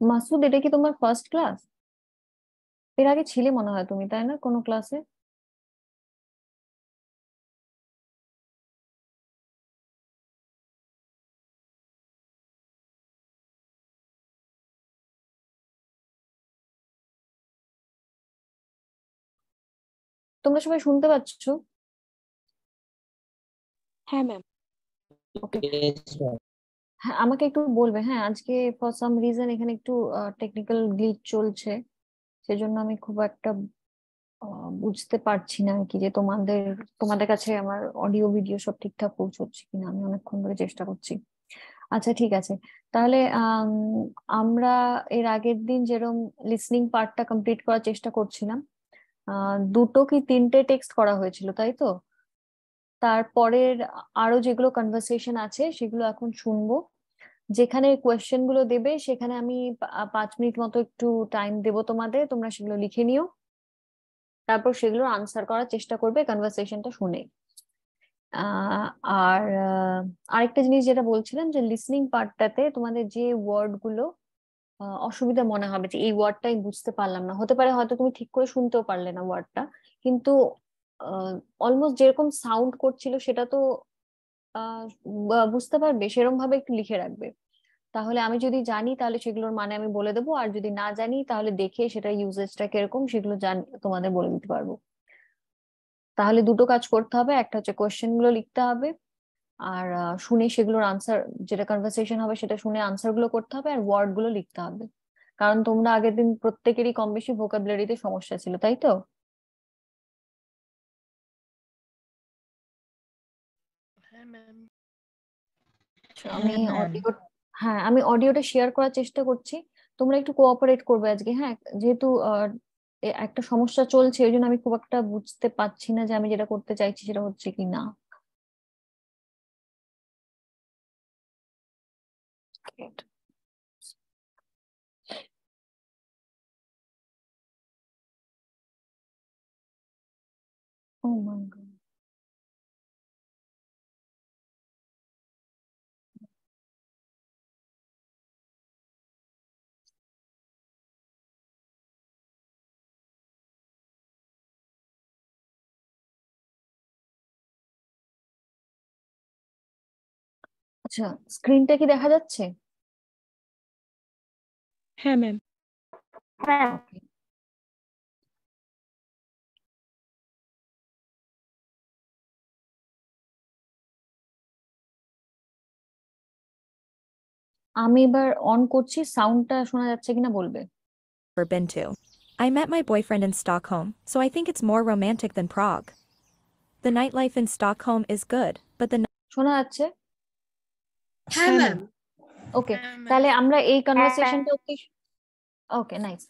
মাসুদ, এটা কি তোমার ফার্স্ট ক্লাস? এর আগে ছিলে মনে হয় তুমি, তাই না, কোনো ক্লাসে? তোমরা সবাই শুনতে পাচ্ছো? হ্যাঁ ম্যাম। ওকে। হ্যাঁ, আমাকে একটু বলবে। হ্যাঁ, আজকে ফর সাম রিজন এখানে একটু টেকনিক্যাল গ্লিচ চলছে। সেজন্য আমি খুব একটা বুঝতে পারছি না আর কি, যে তোমাদের তোমাদের কাছে আমার অডিও ভিডিও সব ঠিকঠাক পৌঁছচ্ছে কিনা। আমি অনেকক্ষণ ধরে চেষ্টা করছি। আচ্ছা, ঠিক আছে। তাহলে আমরা এর আগের দিন যেরকম লিসনিং পার্টটা কমপ্লিট করার চেষ্টা করছিলাম, দুটো কি তিনটে টেক্সট করা হয়েছিল, তাই তো? তারপরের আরো যেগুলো কনভারসেশন আছে সেগুলো এখন শুনবো। যেখানে কোয়েশ্চেন গুলো দেবে সেখানে আমি 5 মিনিট মতো একটু টাইম দেবো তোমাদের, তোমরা সেগুলো লিখে নিও। তারপর সেগুলোর আনসার করার চেষ্টা করবে কনভারসেশনটা শুনে। আর আরেকটা জিনিস যেটা বলছিলাম, যে লিসনিং পার্টটাতে তোমাদের যে ওয়ার্ড গুলো অসুবিধা মনে হবে, যে এই ওয়ার্ডটাই বুঝতে পারলাম না, হতে পারে হয়তো তুমি ঠিক করে শুনতেও পারলে না ওয়ার্ডটা, কিন্তু অলমোস্ট যেরকম সাউন্ড করছিল সেটা তো বুঝতে পারবে, সেরকম ভাবে একটু লিখে রাখবে। তাহলে আমি যদি জানি তাহলে সেগুলোর মানে আমি বলে দেবো, আর যদি না জানি তাহলে দেখে সেটা ইউজেসটা কিরকম সেগুলো তোমাদের বলে দিতে পারবো। তাহলে দুটো কাজ করতে হবে, একটা হচ্ছে কোয়েশ্চেন গুলো লিখতে হবে, আর শুনে সেগুলোর আনসার, যেটা কনভারসেশন হবে সেটা শুনে আনসার গুলো করতে হবে, আর ওয়ার্ড গুলো লিখতে হবে। কারণ তোমরা আগের দিন প্রত্যেকেরই কম বেশি ভোকাবুলারিতে সমস্যা ছিল, তাই তো? হ্যাঁ ম্যাম। আচ্ছা, আমি অডিও হ্যাঁ, আমি অডিওটা শেয়ার করার চেষ্টা করছি। তোমরা একটু কোঅপারেট করবে আজকে, হ্যাঁ? যেহেতু একটা সমস্যা চলছে, ওই জন্য আমি খুব একটা বুঝতে পারছি না যে আমি যেটা করতে চাইছি সেটা হচ্ছে কি না। ও মাই গড। আচ্ছা, স্ক্রিনটা কি দেখা যাচ্ছে? হ্যাঁ ম্যাম। Okay. আমি এবার অন করছি, সাউন্ডটা শোনা যাচ্ছে কিনা বলবে। Ever been to. I met my boyfriend in Stockholm, so I think it's more romantic than Prague. The nightlife in Stockholm is good, but the শোনা যাচ্ছে? হ্যাঁ ম্যাম। ওকে। হ্যাঁ ম্যাম। তাহলে আমরা এই কনভারসেশনটা অব্দি, ওকে, নাইস।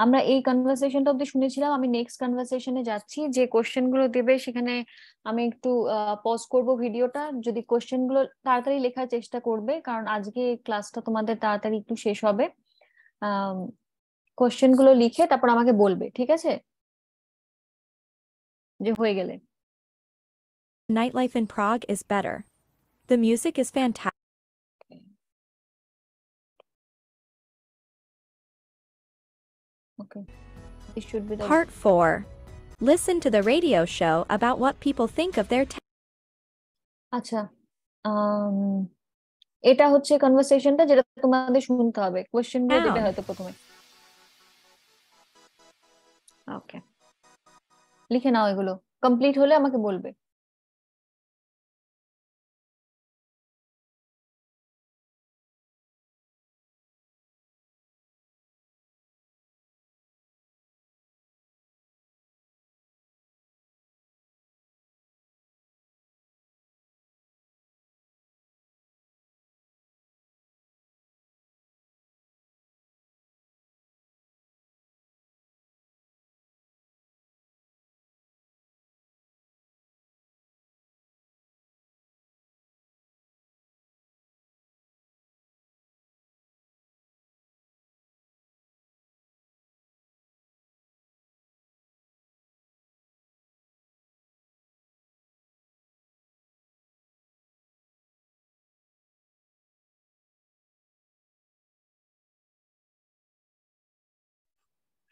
আমরা এই কনভারসেশনটা অব্দি শুনেছিলাম। আমি নেক্সট কনভারসেশনে যাচ্ছি। যে কোশ্চেন গুলো দেবে সেখানে আমি একটু পজ করব ভিডিওটা, যদি কোশ্চেন গুলো তাড়াতাড়ি লেখার চেষ্টা করবে, কারণ আজকে ক্লাসটা তোমাদের তাড়াতাড়ি একটু শেষ হবে। কোশ্চেন গুলো লিখে তারপর আমাকে বলবে, ঠিক আছে, যে হয়ে গেলে। nightlife in Prague is better. The music is fantastic. Okay, this should be the. Part 4. Listen to the radio show about what people think of their আচ্ছা, আম, এটা হচ্ছে কনভারসেশনটা যেটা তোমাদের শুনতে হবে, কোশ্চেন গুলো দেবে town. হয়তো প্রথমে। ওকে, লিখে নাও এগুলো। কমপ্লিট হলে আমাকে বলবে।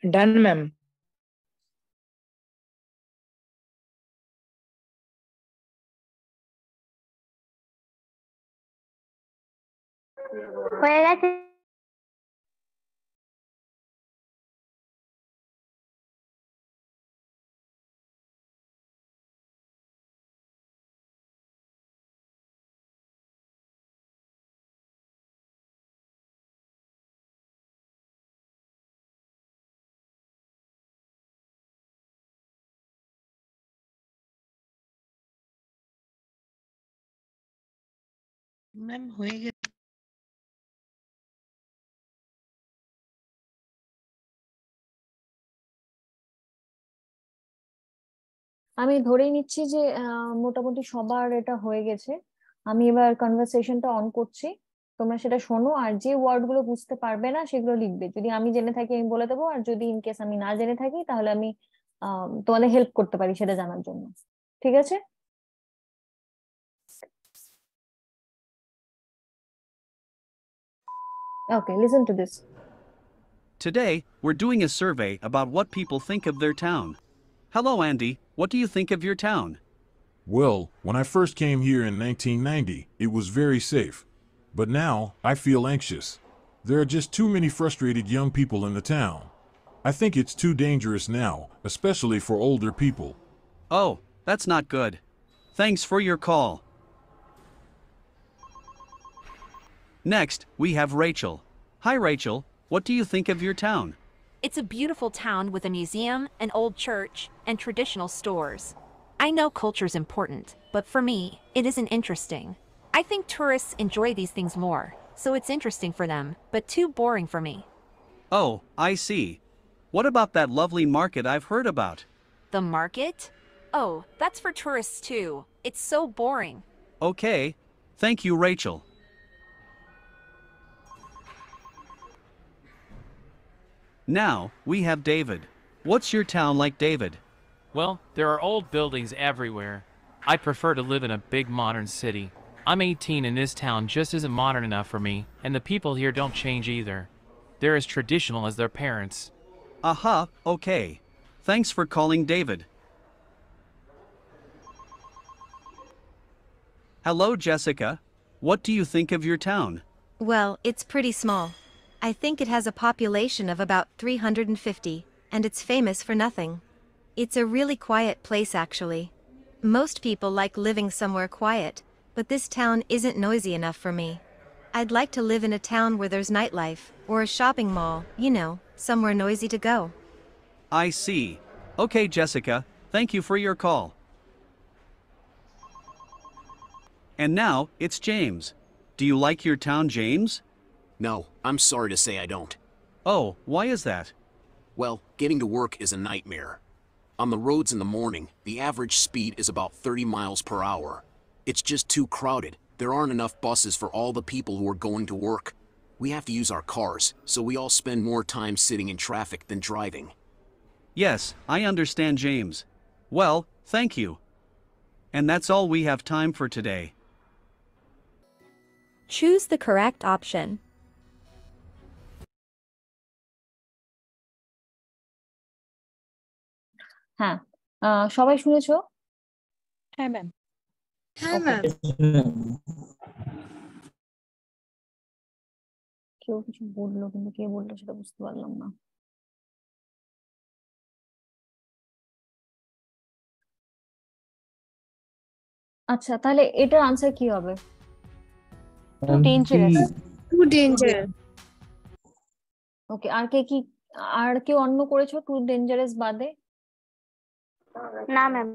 Done, ma'am. হয়ে গেছে। ম্যাম হয়ে গেছে। আমি ধরেই নিচ্ছি যে মোটামুটি সবার এটা হয়ে গেছে। আমি এবার কনভারসেশনটা অন করছি, তোমরা সেটা শোনো, আর যে ওয়ার্ড গুলো বুঝতে পারবে না সেগুলো লিখবে। যদি আমি জেনে থাকি আমি বলে দেবো, আর যদি ইন কেস আমি না জেনে থাকি তাহলে আমি তোমাদের হেল্প করতে পারি সেটা জানার জন্য। ঠিক আছে? Okay, listen to this. Today, we're doing a survey about what people think of their town. Hello, Andy. What do you think of your town? Well, when I first came here in 1990, it was very safe. But now, I feel anxious. There are just too many frustrated young people in the town. I think it's too dangerous now, especially for older people. Oh, that's not good. Thanks for your call. Next, we have Rachel. Hi, Rachel. What do you think of your town? It's a beautiful town with a museum, an old church, and traditional stores. I know culture's important, but for me, it isn't interesting. I think tourists enjoy these things more, so it's interesting for them, but too boring for me. Oh, I see. What about that lovely market I've heard about? The market? Oh, that's for tourists too. It's so boring. Okay. Thank you, Rachel. Now, we have David. What's your town like, David? Well, there are old buildings everywhere. I prefer to live in a big modern city. I'm 18 and this town just isn't modern enough for me, and the people here don't change either. They're as traditional as their parents. Aha, okay. Thanks for calling, David. Hello, Jessica. What do you think of your town? Well, it's pretty small. I think it has a population of about 350, and it's famous for nothing. It's a really quiet place actually. Most people like living somewhere quiet, but this town isn't noisy enough for me. I'd like to live in a town where there's nightlife, or a shopping mall, you know, somewhere noisy to go. I see. Okay, Jessica. Thank you for your call. And now, it's James. Do you like your town, James? No, I'm sorry to say I don't. Oh, why is that? Well, getting to work is a nightmare. On the roads in the morning, the average speed is about 30 miles per hour. It's just too crowded. There aren't enough buses for all the people who are going to work. We have to use our cars, so we all spend more time sitting in traffic than driving. Yes, I understand, James. Well, thank you. And that's all we have time for today. Choose the correct option. হ্যাঁ, সবাই শুনেছো? হ্যাঁ ma'am. হ্যাঁ Okay. Ma'am. কেউ কিছু বললো কিন্তু কে বললো সেটা বুঝতে পারলাম না। আচ্ছা, তাহলে এটার আনসার কি হবে? Too dangerous. Too dangerous. Okay, আর কেউ অন্য করেছো টু ডেঞ্জারাস বাদে? না ম্যাম।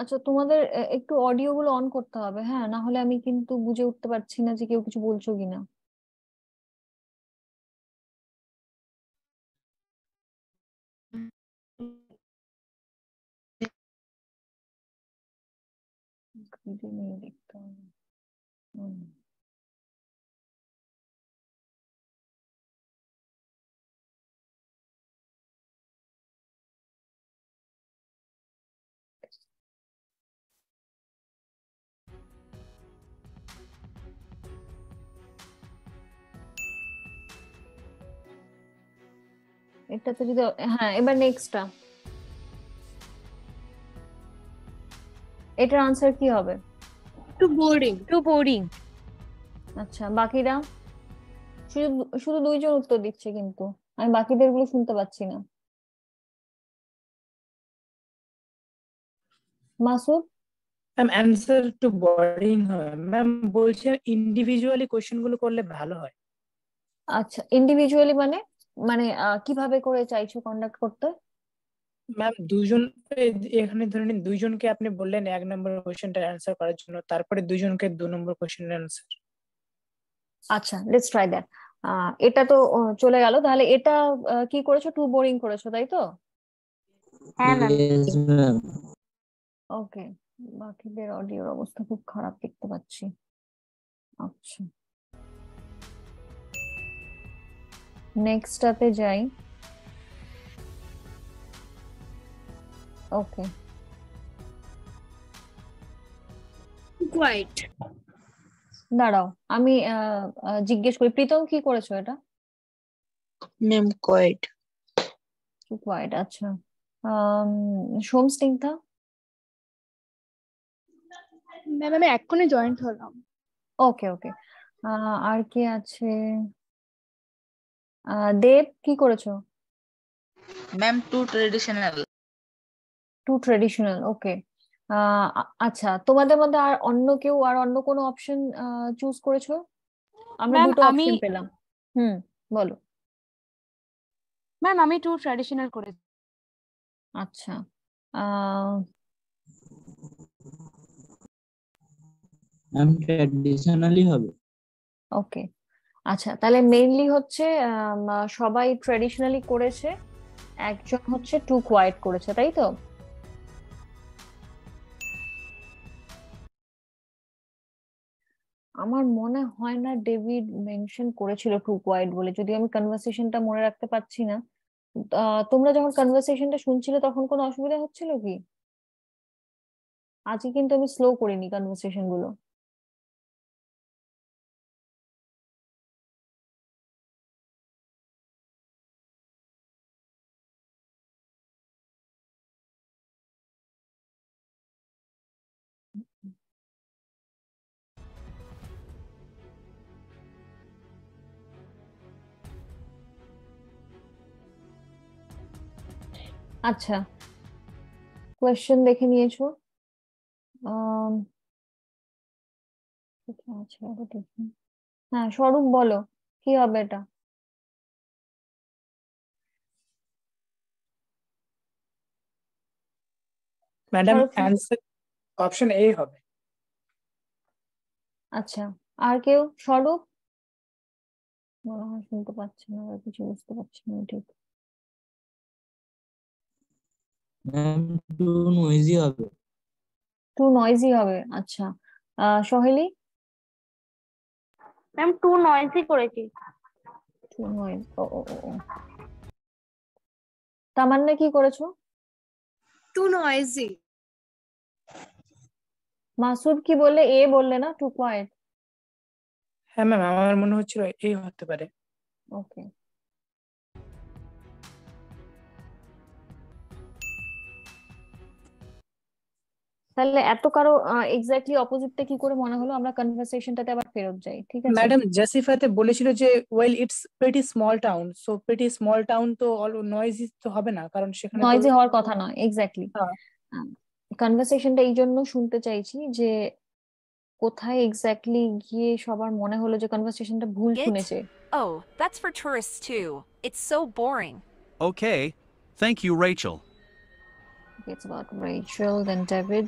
আচ্ছা, তোমাদের একটু অডিও গুলো অন করতে হবে, হ্যাঁ, না হলে আমি কিন্তু বুঝে উঠতে পারছি না যে কেউ কিছু বলছো কিনা। ভিডিও নিয়ে দেখতে হবে। এটা তো যদি হ্যাঁ, এবার নেক্সটটা, এটার আনসার কি হবে? Too boring. Too boring. আচ্ছা, বাকিরা শুধু শুধু দুইজন উত্তর দিচ্ছে, কিন্তু আমি বাকিদের গুলো শুনতে পাচ্ছি না। Masud? Ma'am answer to boring হয় ম্যাম, বলছে ইন্ডিভিজুয়ালি কোশ্চেন গুলো করলে ভালো হয়। আচ্ছা, ইন্ডিভিজুয়ালি মানে মানে কিভাবে করে চাইছো কন্ডাক্ট করতে? ম্যাম দুজন, এখানে ধরে নিন দুইজনকে আপনি বললেন 1 নম্বর কোশ্চেনটা অ্যান্সার করার জন্য, তারপরে দুইজনকে 2 নম্বর কোশ্চেনের অ্যান্সার। আচ্ছা, লেটস ট্রাই দ্যাট। এটা তো চলে গেল, তাহলে এটা কি করেছো? টু বোরিং করেছো, তাই তো? হ্যাঁ ম্যাম। ওকে, বাকিদের অডিওর অবস্থা খুব খারাপ দেখতে পাচ্ছি। আচ্ছা, নেক্সটটাতে যাই। ওকে, Quiet. দাঁড়াও, আমি জিজ্ঞেস করি, প্রীতম কি করেছো এটা? Ma'am coed. কোয়াইট, আচ্ছা। সোম, স্নিগ্ধা? ম্যাম আমি এক্ষুনি জয়েন্ট হলাম। ওকে ওকে, আর কি আছে? দেব কি করেছো? Ma'am too traditional. Too traditional, okay. আচ্ছা, তোমাদের মধ্যে আর অন্য কেউ আর অন্য কোনো অপশন চুজ করেছো? আমরা ম্যাম দুটো আমি অপশন পেলাম। বলো। ম্যাম আমি টু ট্র্যাডিশনাল করেছি। আচ্ছা, আহ ম্যাম ট্র্যাডিশনালি হবে। ওকে, আচ্ছা, তাহলে মেইনলি হচ্ছে সবাই ট্রেডিশনালি করেছে, একজন হচ্ছে টু কোয়াইট করেছে, তাই তো? আমার মনে হয় না ডেভিড মেনশন করেছিল টু কোয়াইট বলে, যদি আমি কনভারসেশনটা মনে রাখতে পারছি না। তোমরা যখন কনভারসেশনটা শুনছিলে তখন কোনো অসুবিধা হচ্ছিল কি? আজকে কিন্তু আমি স্লো করিনি কনভারসেশন গুলো। আচ্ছা, কোয়েশ্চেন দেখে নিয়েছো? আম, আচ্ছা, আরো দেখি। হ্যাঁ, স্বরূপ বলো, কি হবে এটা? ম্যাডাম স্বরূপ অ্যান্সার অপশন এ হবে। আচ্ছা, আর কেউ? স্বরূপ মনে হয় শুনতে পাচ্ছি না, আর কিছু বুঝতে পারছি না ঠিক। ম্যাম টু নয়েজি হবে। টু নয়েজি হবে, আচ্ছা। সহেলি? ম্যাম টু নয়েজি করেছি। টু নয়েজ, ও ও ও ও। তামান্না কি করেছো? Too noisy. মাসুদ কি বললে? এ বললে না, টু কোয়াইট? হ্যাঁ ম্যাম আমার মনে হচ্ছিল এই হতে পারে। ওকে, তাহলে এত কারো এক্স্যাক্টলি অপোজিটটা কি করে মনে হলো? আমরা কনভারসেশনটাতে আবার ফেরত যাই, ঠিক আছে? ম্যাডাম জাসিফাতে বলেছিল যে well it's pretty small town, so pretty small town তো অল নয়েজি তো হবে না, কারণ সেখানে তো নয়েজি হওয়ার কথা নয়, এক্স্যাক্টলি। হ্যাঁ। কনভারসেশনটা এই জন্য শুনতে চাইছি যে কোথায় এক্স্যাক্টলি গিয়ে সবার মনে হলো যে কনভারসেশনটা ভুল It? শুনেছে। Oh, that's for tourists too. It's so boring. Okay. Thank you, Rachel. It's about Rachel, then David,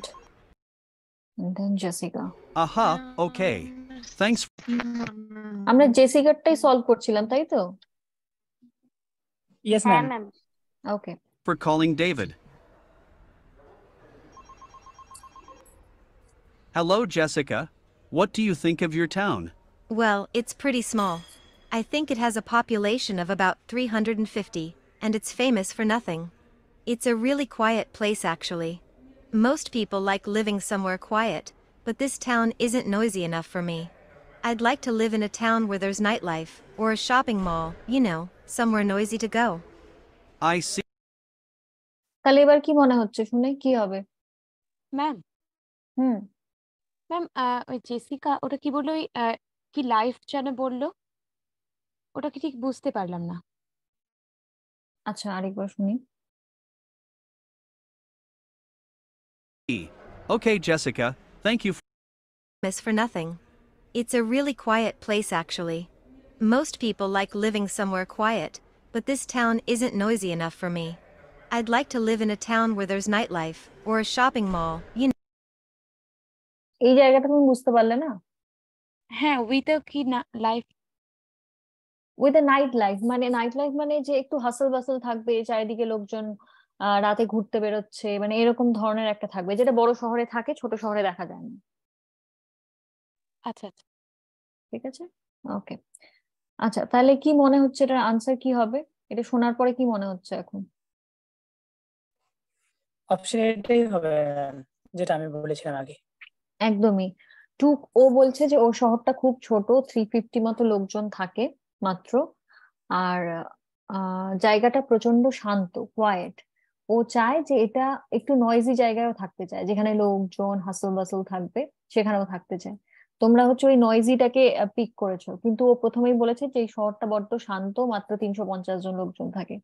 and then Jessica. Aha, okay. Thanks. আমরা জেসিকারটাই সলভ করছিলাম, তাই তো? ইয়েস হ্যাঁ ma'am. Ma'am. Okay, For calling David. Hello, Jessica. What do you think of your town? Well, it's pretty small. I think it has a population of about 350, and it's famous for nothing. It's a really quiet place actually. Most people like living somewhere quiet, but this town isn't noisy enough for me. I'd like to live in a town where there's nightlife, or a shopping mall, you know, somewhere noisy to go. I see. তাহলে এবার কি মনে হচ্ছে শুনে কি হবে? Ma'am হুম ma'am ওই Jessica ওটা কি বললো ওই কি লাইফ যেন বললো, ওটা কি ঠিক বুঝতে পারলাম না। আচ্ছা আরেকবার শুনি। Okay, Jessica, thank you. Is for nothing. It's a really quiet place actually. Most people like living somewhere quiet, but this town isn't noisy enough for me. I'd like to live in a town where there's nightlife, or a shopping mall, you know. এই জায়গাটা তুমি বুঝতে পারলে না? হ্যাঁ with কি না life, with a night life মানে নাইট লাইফ মানে যে একটু হাসল বাসল থাকবে, চারিদিকে লোকজন রাতে ঘুরতে বেরোচ্ছে, মানে এরকম ধরনের একটা থাকবে, যেটা বড় শহরে থাকে, ছোট শহরে দেখা যায় না। আচ্ছা আচ্ছা ঠিক আছে, ওকে। আচ্ছা তাহলে কি মনে হচ্ছে, এটার আনসার কি হবে? এটা শোনার পরে কি মনে হচ্ছে এখন? অপশন এটাই হবে ম্যাম, যেটা আমি বলেছিলাম আগে। একদমই। ও বলছে যে ওর শহরটা খুব ছোট, 350 মতো লোকজন থাকে মাত্র, আর জায়গাটা প্রচন্ড শান্ত, কোয়াইট। ও চায় যে এটা একটু নয়েজি জায়গায়ও থাকতে চায়, যেখানে লোকজন হাসল বাসল থাকবে, সেখানেও থাকতে চায়। তোমরা হচ্ছে ওই নয়েজিটাকে পিক করেছো, কিন্তু ও প্রথমেই বলেছে যে এই শহরটা বড্ড শান্ত, মাত্র 350 জন লোকজন থাকে।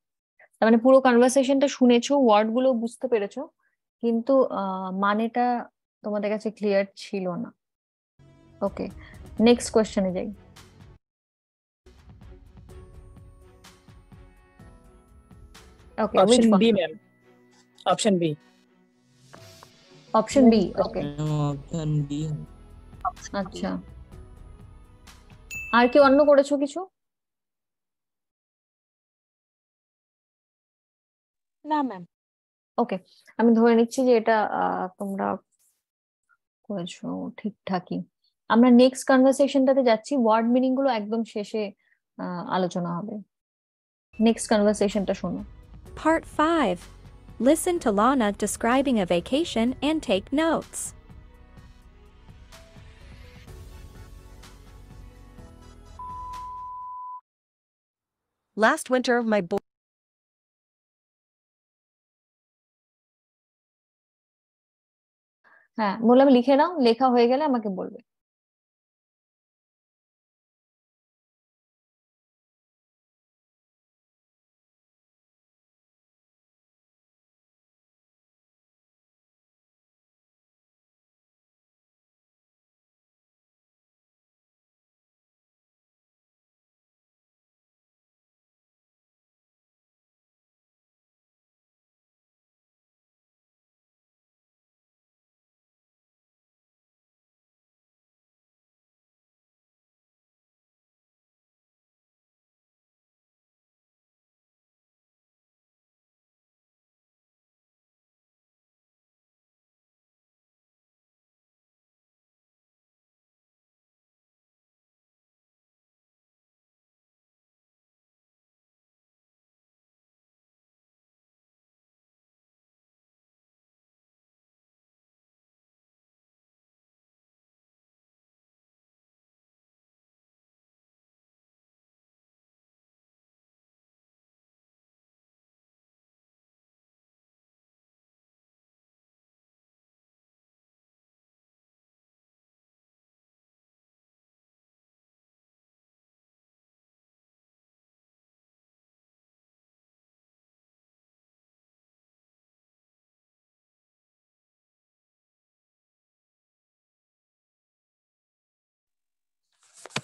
তার মানে পুরো কনভারসেশনটা শুনেছো, ওয়ার্ড গুলো বুঝতে পেরেছো, কিন্তু মানেটা তোমাদের কাছে ক্লিয়ার ছিল না। ওকে, নেক্সট কোয়েশ্চেনে যাই। Okay, option B ma'am, option B. Option B, okay. Option B. আচ্ছা, আর কি অন্য করেছো কিছু? না ম্যাম। ওকে, আমি ধরে নিচ্ছি যে এটা তোমরা করেছো ঠিকঠাকই। আমরা নেক্সট কনভারসেশনটাতে যাচ্ছি, ওয়ার্ড মিনিং গুলো একদম শেষে আলোচনা হবে। নেক্সট কনভারসেশনটা শোনো। Part 5. Listen to Lana describing a vacation and take notes. Last winter, my হ্যাঁ বললাম লিখে নাও, লেখা হয়ে গেলে আমাকে বলবে।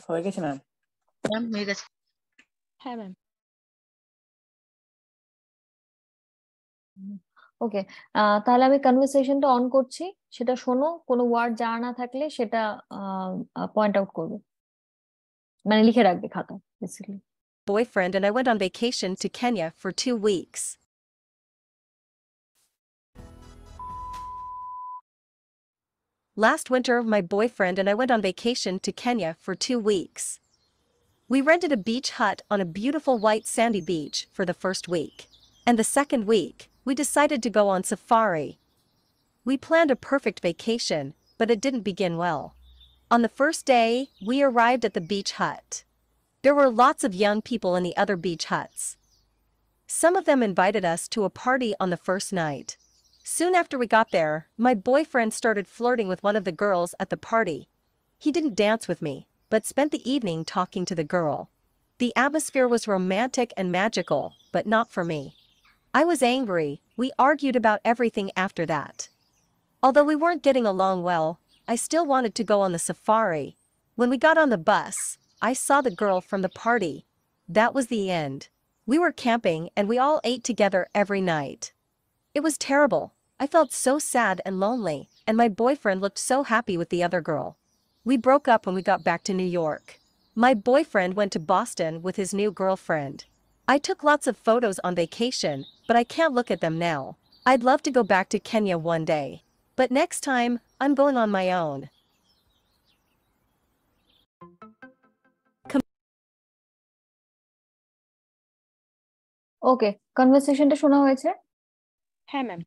হয়ে গেছে ম্যাম। ম্যাম হয়ে গেছে। হ্যাঁ ম্যাম। ওকে, তাহলে আমি কনভারসেশনটা অন করছি, সেটা শোনো, কোনো ওয়ার্ড জানা না থাকলে সেটা পয়েন্ট আউট করবে, মানে লিখে রাখবে খাতা basically. boyfriend and I went on vacation to Kenya for 2 weeks. Last winter, my boyfriend and I went on vacation to Kenya for 2 weeks. We rented a beach hut on a beautiful white sandy beach for the first week. And the second week, we decided to go on safari. We planned a perfect vacation, but it didn't begin well. On the first day, we arrived at the beach hut. There were lots of young people in the other beach huts. Some of them invited us to a party on the first night. Soon after we got there, my boyfriend started flirting with one of the girls at the party. He didn't dance with me, but spent the evening talking to the girl. The atmosphere was romantic and magical, but not for me. I was angry. We argued about everything after that. Although we weren't getting along well, I still wanted to go on the safari. When we got on the bus, I saw the girl from the party. That was the end. We were camping and we all ate together every night. It was terrible. I felt so sad and lonely, and my boyfriend looked so happy with the other girl. We broke up when we got back to New York. My boyfriend went to Boston with his new girlfriend. I took lots of photos on vacation, but I can't look at them now. I'd love to go back to Kenya one day. But next time, I'm going on my own. ওকে, কনভারসেশনটা শোনা হয়েছে? হ্যাঁ ma'am.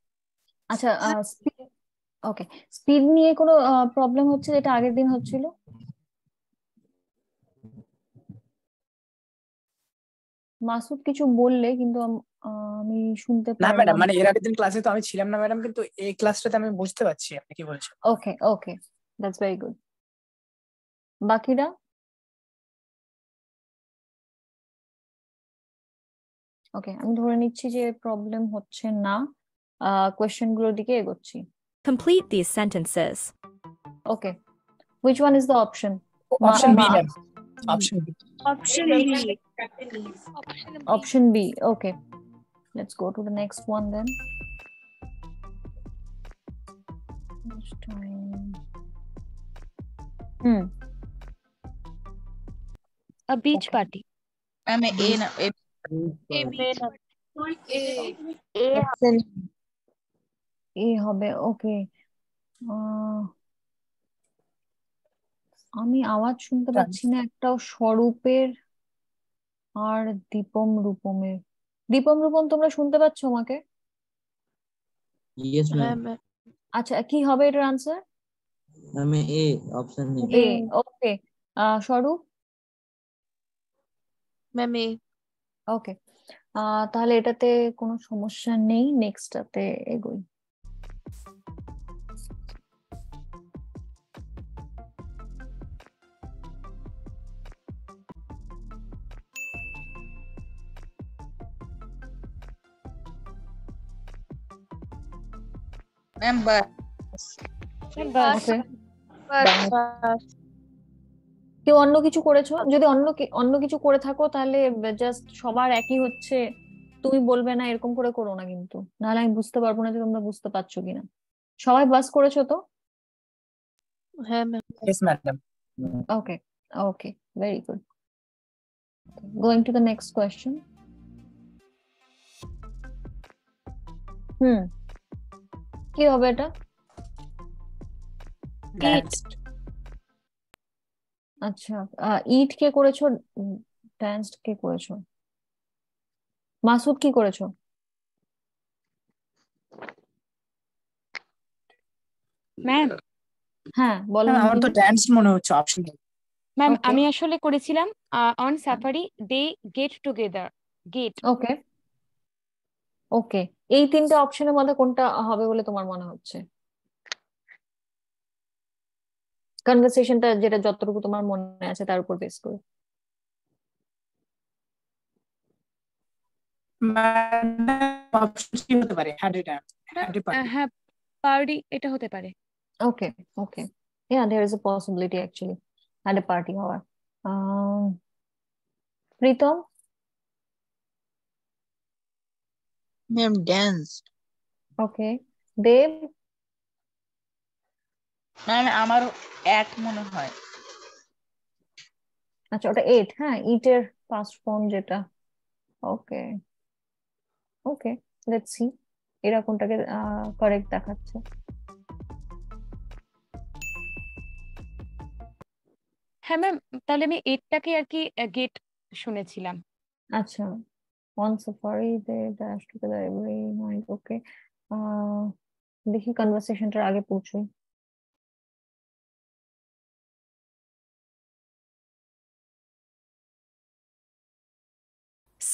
আচ্ছা, ওকে, speed নিয়ে কোনো problem হচ্ছে যেটা আগের দিন হচ্ছিল? মাসুদ কিছু বললে কিন্তু আমি শুনতে না ম্যাডাম, পারলাম। মানে এর আগের দিন ক্লাসে তো আমি ছিলাম না ম্যাডাম, কিন্তু এই ক্লাসটাতে আমি বুঝতে পারছি আপনি কি বলছেন। ওকে ওকে, দ্যাটস ভেরি গুড। বাকিরা? ওকে, আমি ধরে নিচ্ছি যে প্রবলেম হচ্ছে না, কোয়েশ্চেন গুলোর দিকে এগোচ্ছি। Complete these sentences. Okay, which one is the option? Option B ma'am, option B. Option B. Option B. Okay, let's go to the next one then. Next time. A beach party. Ma'am, A na A. এ হবে। ওকে, আমি আওয়াজ শুনতে পাচ্ছি না একটাও স্বরূপের আর দীপম রূপমের। দীপম রূপম, তোমরা শুনতে পাচ্ছ আমাকে? Yes, ma'am. আচ্ছা, কি হবে এটার answer? Ma'am, A option A. এ, ওকে। স্বরূপ? Ma'am, A. ওকে, তাহলে এটাতে কোনো সমস্যা নেই, নেক্সটটাতে এগোই। Ma'am, bus. ওকে, কেউ অন্য কিছু করেছো? যদি অন্য কিছু করে থাকো তাহলে জাস্ট সবার একই হচ্ছে, তুমি বলবে না, এরকম করে করো না কিন্তু, নাহলে আমি বুঝতে পারবো না যে তোমরা বুঝতে পারছো কিনা। সবাই বাস করেছো তো? হ্যাঁ ma'am. Yes, madam. Okay okay, very good. Going to the next question. কি হবে এটা? আচ্ছা, ইট কে করেছো, ড্যান্স কে করেছো? মাসুদ কি করেছো? ম্যাম, হ্যাঁ বলো। আমার তো ড্যান্স মনে হচ্ছে অপশন। ম্যাম আমি আসলে করেছিলাম on safari they get together. Get. Okay okay, এই তিনটা অপশনের মধ্যে কোনটা হবে বলে তোমার মনে হচ্ছে? কনভারসেশনটা যেটা যতটুকু তোমার মনে আছে তার উপর বেস করে। অপশন সি হতে পারে, হ্যাঁ, পার্টি এটা হতে পারে। ওকে ওকে, yeah, there is a possibility actually at a party হওয়ার। Pritam? Ma'am, dance. Okay, Deb? Ma'am, আমার এক মনে হয়। আচ্ছা, ওটা এইট। হ্যাঁ, ইটের পাস্ট ফর্ম যেটা। ওকে ওকে, লেটস সি এরা কোনটাকে কারেক্ট দেখাচ্ছে। হ্যাঁ ম্যাম, তাহলে আমি এটাকে আর কি গেট শুনেছিলাম। আচ্ছা, on safari they dash together every night. ওকে, দেখি কনভারসেশনটার আগে পৌঁছই।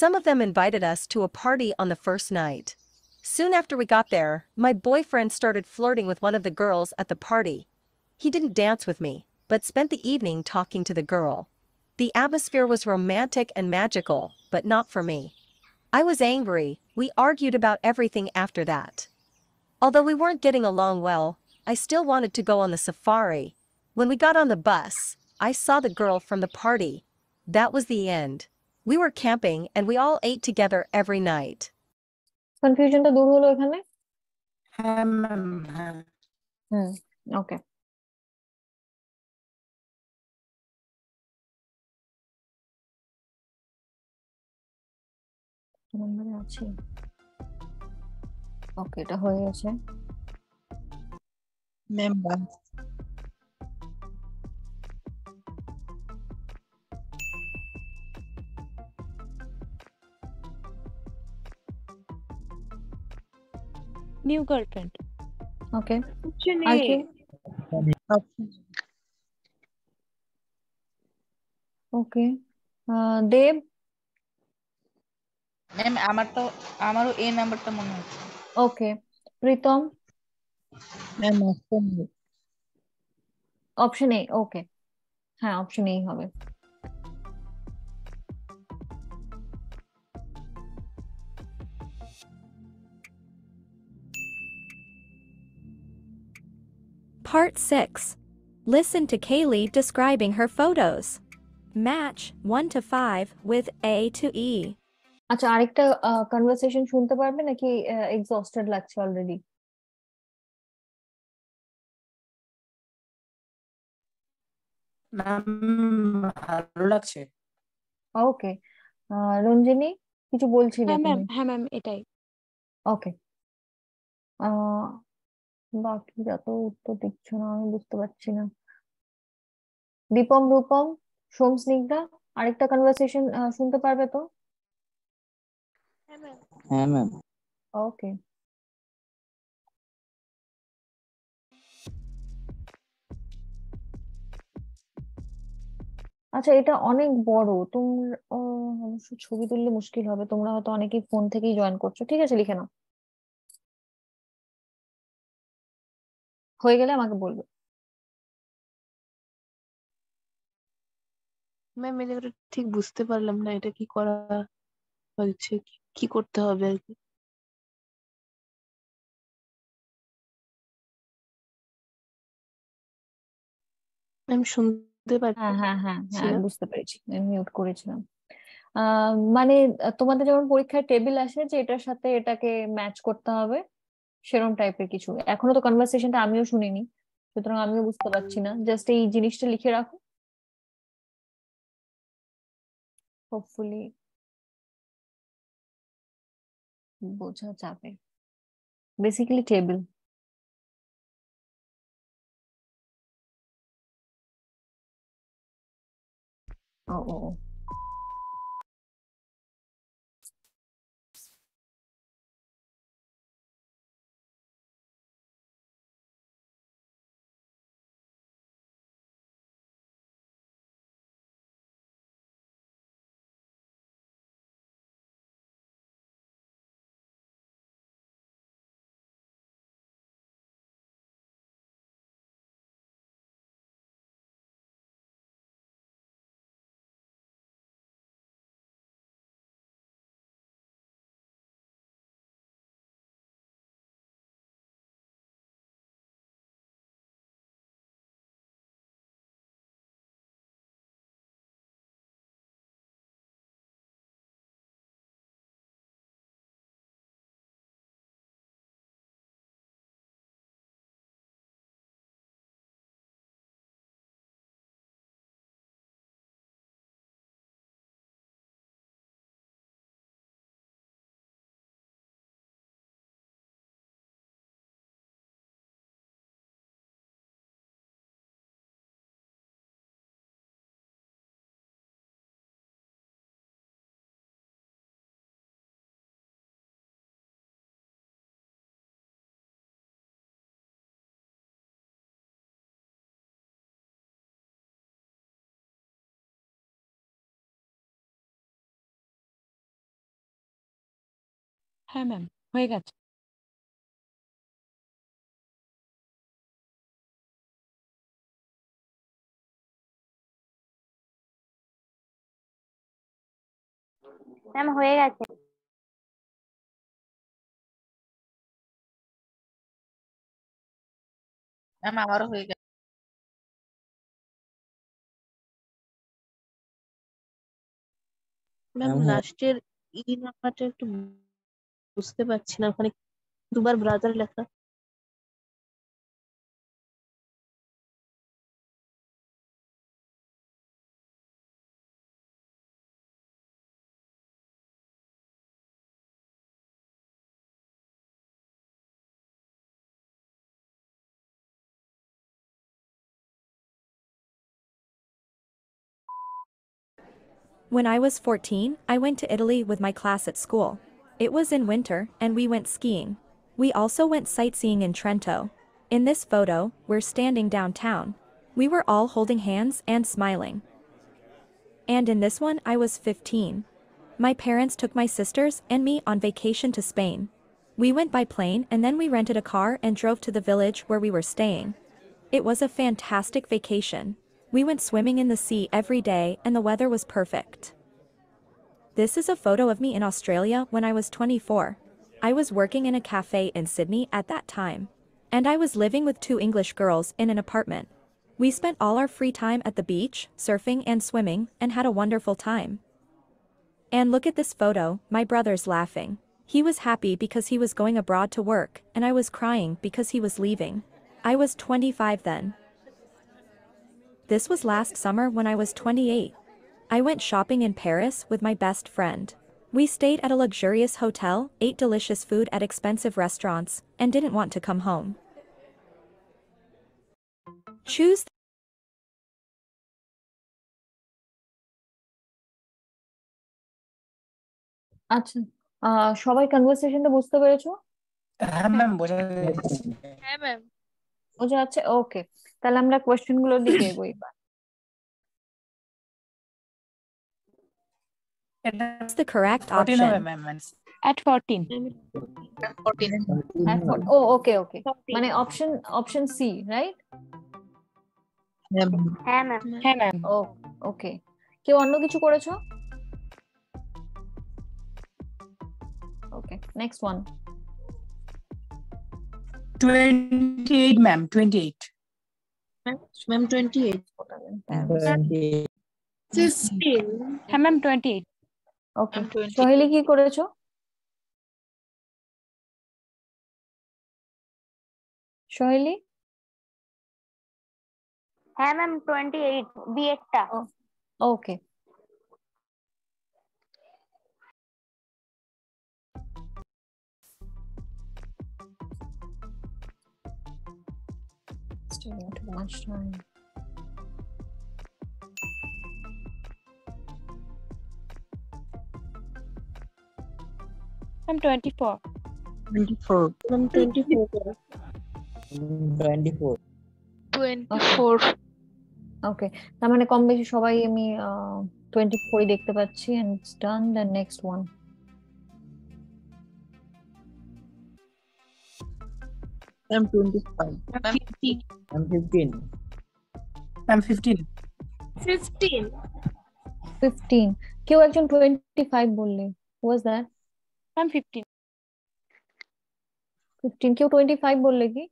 Some of them invited us to a party on the first night. Soon after we got there, my boyfriend started flirting with one of the girls at the party. He didn't dance with me, but spent the evening talking to the girl. The atmosphere was romantic and magical, but not for me. I was angry. We argued about everything after that. Although we weren't getting along well, I still wanted to go on the safari. When we got on the bus, I saw the girl from the party. That was the end. We were camping and we all ate together every night. কনফিউশনটা দূর হলো এখানে? হ্যাঁ ma'am, হ্যাঁ। ওকে। নম্বরে আছে। ওকে, এটা হয়ে গেছে। Ma'am New girlfriend. Okay. Option আর A. কি? ওকে। দেব? ম্যাম আমারও এ নাম্বারটা মনে হচ্ছে। Okay. Pritam? Ma'am option A. Okay, হ্যাঁ অপশন এই হবে। Part 6. Listen to Kaylee describing her photos. Match 1 to 5 with A to E. আচ্ছা, আরেকটা কনভারসেশন শুনতে পারবে নাকি এক্সস্টেড লাগছে অলরেডি? ম্যাম ভালো লাগছে। ওকে। রঞ্জিনী, কিছু বলছিলে হ্যাঁ ম্যাম, তুমি? হ্যাঁ ম্যাম, এটাই। ওকে। বাকিরা তো উত্তর দিচ্ছ না, আমি বুঝতে পারছি না। দীপম, রূপম, সোম, স্নিগ্ধা, আরেকটা কনভারসেশন শুনতে পারবে তো? হ্যাঁ ম্যাম। ওকে। আচ্ছা, এটা অনেক বড়। তোমরা অবশ্য ছবি তুললে মুশকিল হবে, তোমরা হয়তো অনেকেই ফোন থেকেই জয়েন করছো। ঠিক আছে, লিখে নাও, হয়ে গেলে আমাকে বলবে। ম্যাম এই জায়গাটা ঠিক বুঝতে পারলাম না, এটা কি করা হয়েছে, কি করতে হবে আর কি? ম্যাম শুনতে হ্যাঁ হ্যাঁ হ্যাঁ পাচ্ছি হ্যাঁ, না। বুঝতে পেরেছি, আমি মিউট করেছিলাম। মানে তোমাদের যেমন পরীক্ষায় টেবিল আসে যে এটার সাথে এটাকে ম্যাচ করতে হবে, সেরকম টাইপের কিছু। এখনো তো কনভারসেশনটা আমিও শুনিনি, সুতরাং আমিও বুঝতে পারছি না। জাস্ট এই জিনিসটা লিখে রাখো, হোপফুলি বোঝা যাবে। Basically table. ও ও ও। হ্যাঁ ম্যাম, হয়ে গেছে। ম্যাম হয়ে গেছে। ম্যাম আমারও হয়ে গেছে। ম্যাম লাস্টের নাম্বারটা একটু বুঝতে পারছি না, ওখানে দুবার ব্রাদার লেখা। When I was 14, I went to Italy with my class at school. It was in winter, and we went skiing. We also went sightseeing in Trento. In this photo, we're standing downtown. We were all holding hands and smiling. And in this one, I was 15. My parents took my sisters and me on vacation to Spain. We went by plane and then we rented a car and drove to the village where we were staying. It was a fantastic vacation. We went swimming in the sea every day and the weather was perfect. This is a photo of me in Australia when I was 24. I was working in a cafe in Sydney at that time. And I was living with 2 English girls in an apartment. We spent all our free time at the beach, surfing and swimming, and had a wonderful time. And look at this photo, my brother's laughing. He was happy because he was going abroad to work, and I was crying because he was leaving. I was 25 then. This was last summer when I was 28. I went shopping in Paris with my best friend. We stayed at a luxurious hotel, ate delicious food at expensive restaurants, and didn't want to come home. Choose আচ্ছা, সবাই কনভারসেশনটা বুঝতে পেরেছো? হ্যাঁ ma'am, বোঝা যাচ্ছে। হ্যাঁ ma'am. বোঝা যাচ্ছে? ওকে, তাহলে আমরা কোয়েশ্চেন গুলোর দিকে এগোই এবার। What's the correct 14 হবে option? ম্যাম। At 14. 14 ও ওকে ওকে, মানে অপশন সি, রাইট? হ্যাঁ ম্যাম। হ্যাঁ ম্যাম। ও ওকে, কেউ অন্য কিছু করেছো? ওকে, নেক্সট ওয়ান। 28 ম্যাম, 28। ম্যাম 28। 15। হ্যাঁ ম্যাম, 28। ওকে, সোহেলি কি করেছো? সোহেলি? হ্যাঁ ম্যাম 28 বি একটা। ওকে, it's taking too much time. Ma'am 24। 24। Ma'am 24। 24। 24। ওকে, তার মানে কম বেশি সবাই আমি 24 দেখতে পাচ্ছি, and it's done. The next one. Ma'am 25। Ma'am 15। Ma'am 15। Ma'am 15। 15। 15, কেউ একজন 25 বললে, who was that? ম্যাম 15। 15, কেউ 25 বললে কি?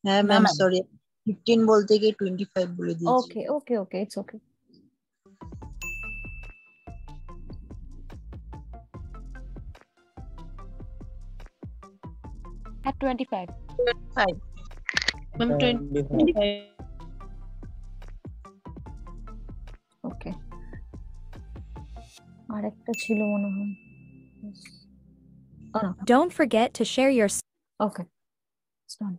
হ্যাঁ ম্যাম সরি, 15 বলতে গিয়ে 25 বলে দিয়েছি। ওকে ওকে ওকে, ইটস ওকে। At 25। 25। ম্যাম 25। ওকে, আর একটা ছিল মনে হয়। Don't forget to share your Okay, it's done.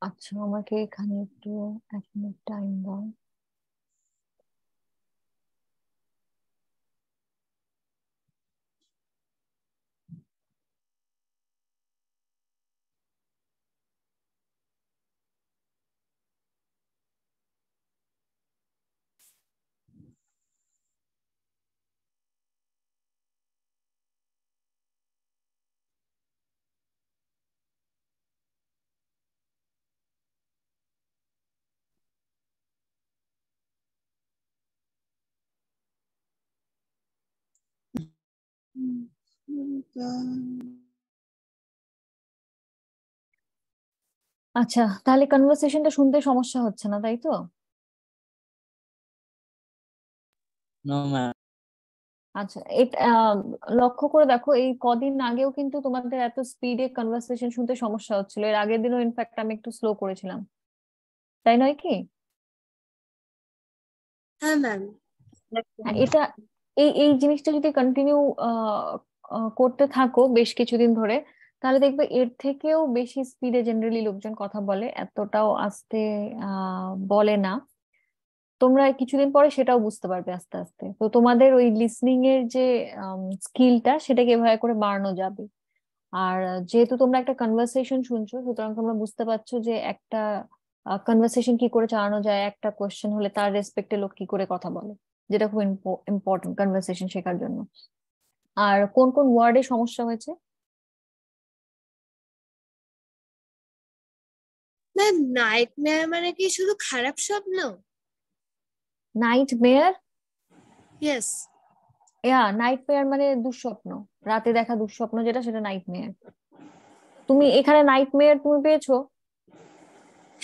আচ্ছা, আমাকে এখানে একটু 1 মিনিট টাইম দাও। আচ্ছা, তাহলে কনভারসেশনটা শুনতে সমস্যা হচ্ছে না, তাই তো? No ma'am. আচ্ছা, এটা লক্ষ্য করে দেখো, এই কদিন আগেও কিন্তু তোমাদের এত স্পিডে কনভারসেশন শুনতে সমস্যা হচ্ছিল। এর আগের দিনও ইনফ্যাক্ট আমি একটু স্লো করেছিলাম, তাই নয় কি? হ্যাঁ ম্যাম। হ্যাঁ, এটা এই এই জিনিসটা যদি কন্টিনিউ করতে থাকো বেশ কিছুদিন ধরে, তাহলে দেখবে এর থেকেও বেশি স্পিডে জেনারেলি লোকজন কথা বলে, এতটাও আস্তে বলে না। তোমরা কিছুদিন পরে সেটাও বুঝতে পারবে আস্তে আস্তে। তো তোমাদের ওই লিসনিং এর যে স্কিলটা, সেটাকে এভাবে করে বাড়ানো যাবে। আর যেহেতু তোমরা একটা কনভারসেশন শুনছো, সুতরাং তোমরা বুঝতে পারছো যে একটা কনভারসেশন কি করে চালানো যায়, একটা কোয়েশ্চেন হলে তার রেসপেক্টে লোক কি করে কথা বলে, যেটা খুব ইম্পর্টেন্ট কনভারসেশন শেখার জন্য। আর কোন কোন ওয়ার্ডে সমস্যা হয়েছে? ম্যাম, নাইটমেয়ার মানে কি শুধু খারাপ স্বপ্ন? নাইট মেয়ার? ইয়েস। নাইট মেয়ার মানে দুঃস্বপ্ন, রাতে দেখা দুঃস্বপ্ন যেটা, সেটা নাইট মেয়ার। তুমি এখানে নাইট মেয়ার তুমি পেয়েছো?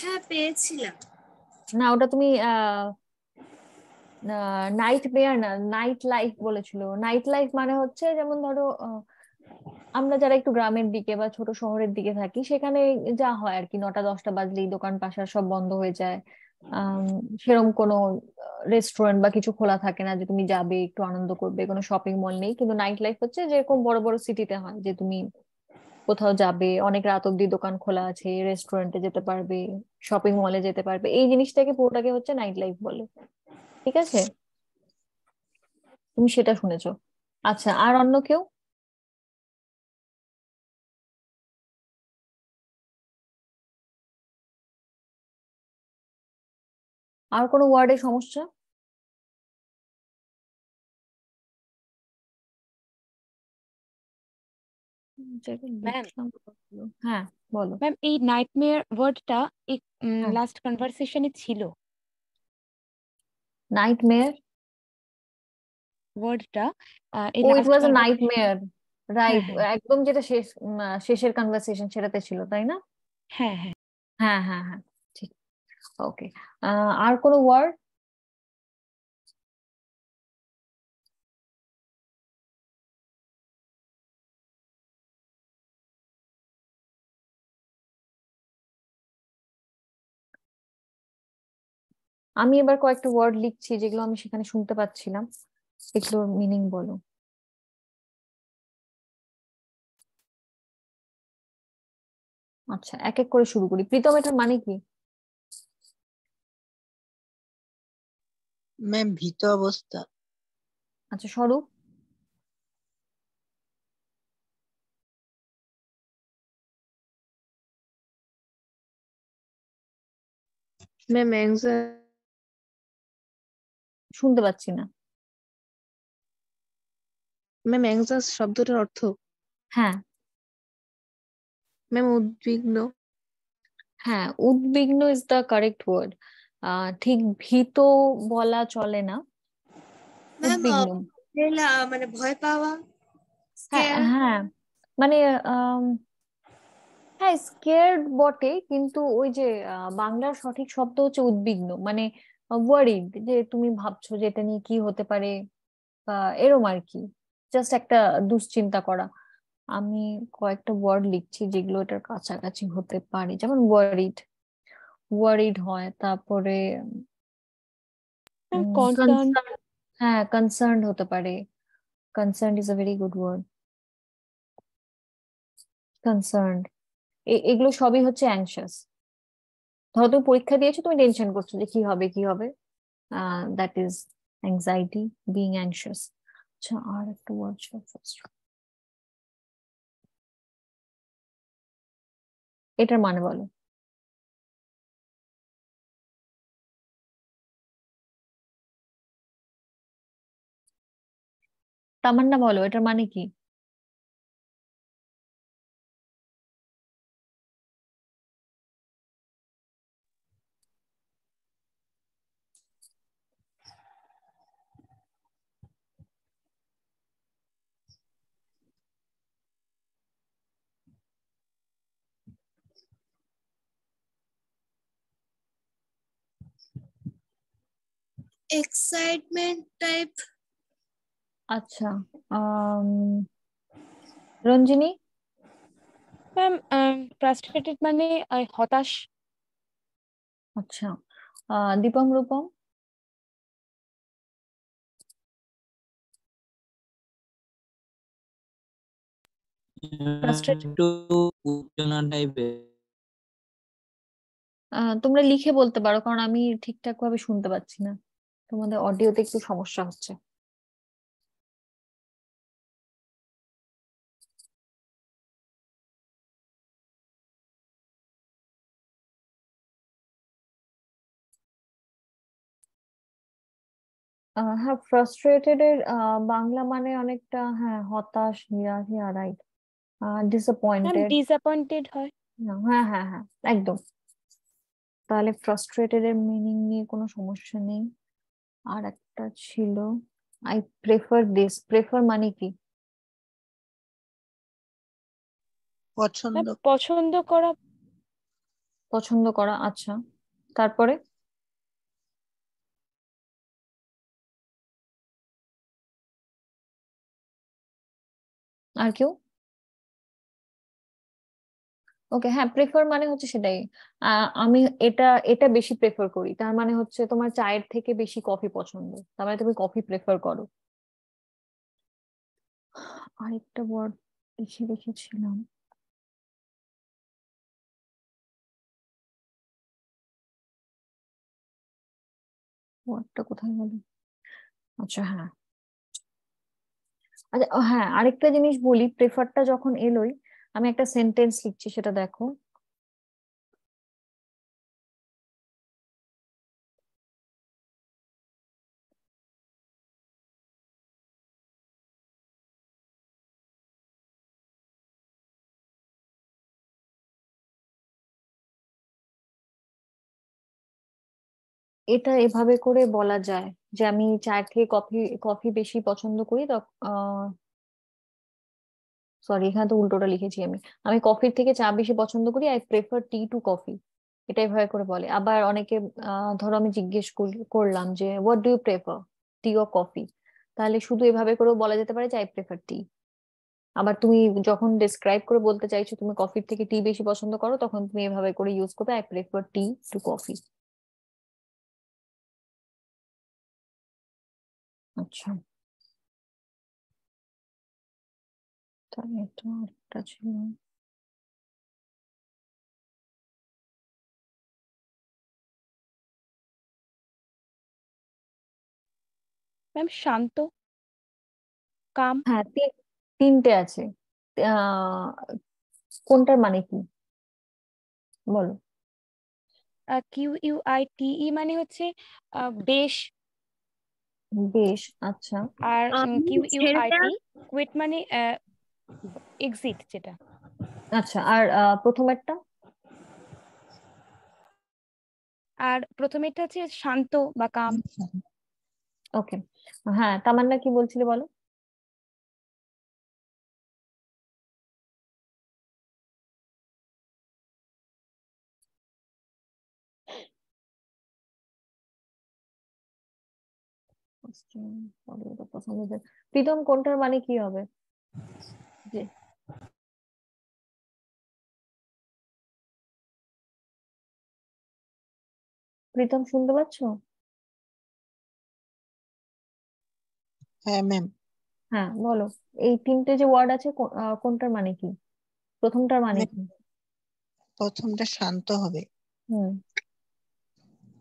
হ্যাঁ, পেয়েছিলাম। না, ওটা তুমি নাইট মেয়ার না, নাইট লাইফ বলেছিল। নাইট লাইফ মানে হচ্ছে, যেমন ধরো আমরা যারা একটু গ্রামের দিকে বা ছোট শহরের দিকে থাকি, সেখানে যা হয় আর কি, 9টা 10টা বাজলেই দোকান পাশার সব বন্ধ হয়ে যায়। আম, সেরকম কোনো রেস্টুরেন্ট বা কিছু খোলা থাকে না যে তুমি যাবে একটু আনন্দ করবে, কোনো শপিং মল নেই। কিন্তু নাইট লাইফ হচ্ছে যেরকম বড় বড় সিটিতে হয়, যে তুমি কোথাও যাবে, অনেক রাত অব্দি দোকান খোলা আছে, রেস্টুরেন্টে যেতে পারবে, শপিং মলে যেতে পারবে, এই জিনিসটাকে পুরোটাকে হচ্ছে নাইট লাইফ বলে। ঠিক আছে, তুমি সেটা শুনেছো। আচ্ছা, আর অন্য কেউ? আর কোনো ওয়ার্ডে সমস্যা? যেটা ম্যাম, লিখলাম কতগুলো। হ্যাঁ, বলো। ম্যাম এই নাইটমেয়ার ওয়ার্ডটা এই হ্যাঁ, লাস্ট কনভারসেশনে ছিল। নাইট মেয়ার। ওয়ার্ডটা এই ও, ইট লাস্ট ওয়াজ আ নাইট কনভারসেশন। মেয়ার। হ্যাঁ রাইট, হ্যাঁ একদম যেটা শেষের কনভারসেশন সেটাতে ছিল, তাই না? হ্যাঁ হ্যাঁ। হ্যাঁ হ্যাঁ হ্যাঁ, ঠিক। ওকে, আর কোনো ওয়ার্ড? আমি এবার কয়েকটা ওয়ার্ড লিখছি যেগুলো আমি সেখানে শুনতে পাচ্ছিলাম, এগুলোর মিনিং বলো। আচ্ছা, এক এক করে শুরু করি। প্রীতম, এটার মানে কি? ম্যাম ভীত অবস্থা। আচ্ছা, স্বরূপ? ম্যাম শুনতে পাচ্ছি না। ম্যাম অ্যাংজাস শব্দটার অর্থ? হ্যাঁ ম্যাম উদ্বিগ্ন। হ্যাঁ, উদ্বিগ্ন ইজ দ্য কারেক্ট ওয়ার্ড। ঠিক ভীত বলা চলে না, ম্যাম, উদ্বিগ্ন। মানে ভয় পাওয়া, হ্যাঁ স্কেয়ার। হ্যাঁ, মানে আম, হ্যাঁ, স্কেয়ার্ড বটে, কিন্তু ওই যে বাংলার সঠিক শব্দ হচ্ছে উদ্বিগ্ন, মানে ওয়ারিড, যে তুমি ভাবছো যে এটা নিয়ে কি হতে পারে, বা এরম আর কি, জাস্ট একটা দুশ্চিন্তা করা। আমি কয়েকটা ওয়ার্ড লিখছি যেগুলো এটার কাছাকাছি হতে পারে, যেমন ওয়ারিড, ওয়ারিড হয়। তারপরে কনসার্ন। কনসার্ন, হ্যাঁ কনসার্ন হতে পারে। Concern is a very good word, concern. এগুলো সবই হচ্ছে অ্যাংশাস। ধরো তুমি পরীক্ষা দিয়েছো, তুমি টেনশন করছো যে কি হবে কি হবে, that is anxiety, being anxious. আচ্ছা, আর একটা ওয়ার্ড ছিল first। এটার মানে বলো। তামান্না বলো, এটার মানে কি? Excitement type. আচ্ছা, রঞ্জিনী? ম্যাম ফ্রাস্ট্রেটেড মানে হতাশ। আচ্ছা, দীপম রূপম? Frustrated? একটু উত্তেজনা টাইপের। তোমরা লিখে বলতে পারো, কারণ আমি ঠিকঠাক ভাবে শুনতে পাচ্ছি না, তোমাদের অডিওতে একটু সমস্যা হচ্ছে। হ্যাঁ, ফ্রাস্ট্রেটেড এর বাংলা মানে অনেকটা, হ্যাঁ, হতাশ, নিরাশ, রাইট। Ma'am disappointed. ডিসঅ্যাপয়েন্টেড হয়। হ্যাঁ হ্যাঁ হ্যাঁ, একদম। তাহলে ফ্রাস্ট্রেটেড এর মিনিং নিয়ে কোনো সমস্যা নেই। আর একটা ছিল, আই প্রেফার দিস। প্রেফার মানে কি? পছন্দ। পছন্দ করা। পছন্দ করা, আচ্ছা। তারপরে? আর কেউ? ওকে, হ্যাঁ, প্রেফার মানে হচ্ছে সেটাই। আমি এটা এটা বেশি প্রেফার করি, তার মানে হচ্ছে তোমার চায়ের থেকে বেশি কফি পছন্দ, তার মানে তুমি কফি প্রেফার করো। আরেকটা ওয়ার্ড লিখে রেখেছিলাম, ওয়ার্ডটা কোথায় গেল? আচ্ছা, হ্যাঁ। আচ্ছা, হ্যাঁ, আরেকটা জিনিস বলি, প্রেফারটা যখন এলোই, আমি একটা সেন্টেন্স লিখছি, সেটা দেখো। এটা এভাবে করে বলা যায় যে আমি চায়ের থেকে কফি কফি বেশি পছন্দ করি। সরি, এখানে তো উল্টোটা লিখেছি আমি। আমি কফির থেকে চা বেশি পছন্দ করি, I prefer T to coffee. এটা এভাবে করে বলে। আবার অনেকে, ধরো আমি জিজ্ঞেস করলাম যে what do you prefer, tea or coffee, তাহলে শুধু এভাবে করেও বলা যেতে পারে যে আই প্রেফার টি। আবার তুমি যখন ডিসক্রাইব করে বলতে চাইছো তুমি কফির থেকে টি বেশি পছন্দ করো, তখন তুমি এভাবে করে ইউজ করবে, I prefer T to coffee. আচ্ছা, তাহলে এটা একটা ছিল। ম্যাম শান্ত, কাম। হ্যাঁ, তিনটে আছে। আহ কোনটার মানে কি বলো? QUITE মানে হচ্ছে বেশ। বেশ, আচ্ছা। আর ছেলেটা QUIT কুইট মানে এক্সিট যেটা। আচ্ছা, আর প্রথমেরটা? আর প্রথমেরটা হচ্ছে শান্ত বা কাম। ওকে, হ্যাঁ, তামান্না কি বলছিলে বলো? পছন্দের। প্রীতম, কোনটার মানে কি হবে? যে প্রীতম, শুনতে পাচ্ছ? হ্যাঁ ম্যাম। হ্যাঁ, বলো। এই তিনটে যে ওয়ার্ড আছে, কোনটার মানে কি? প্রথমটার মানে কি? প্রথমটা শান্ত হবে। হুম,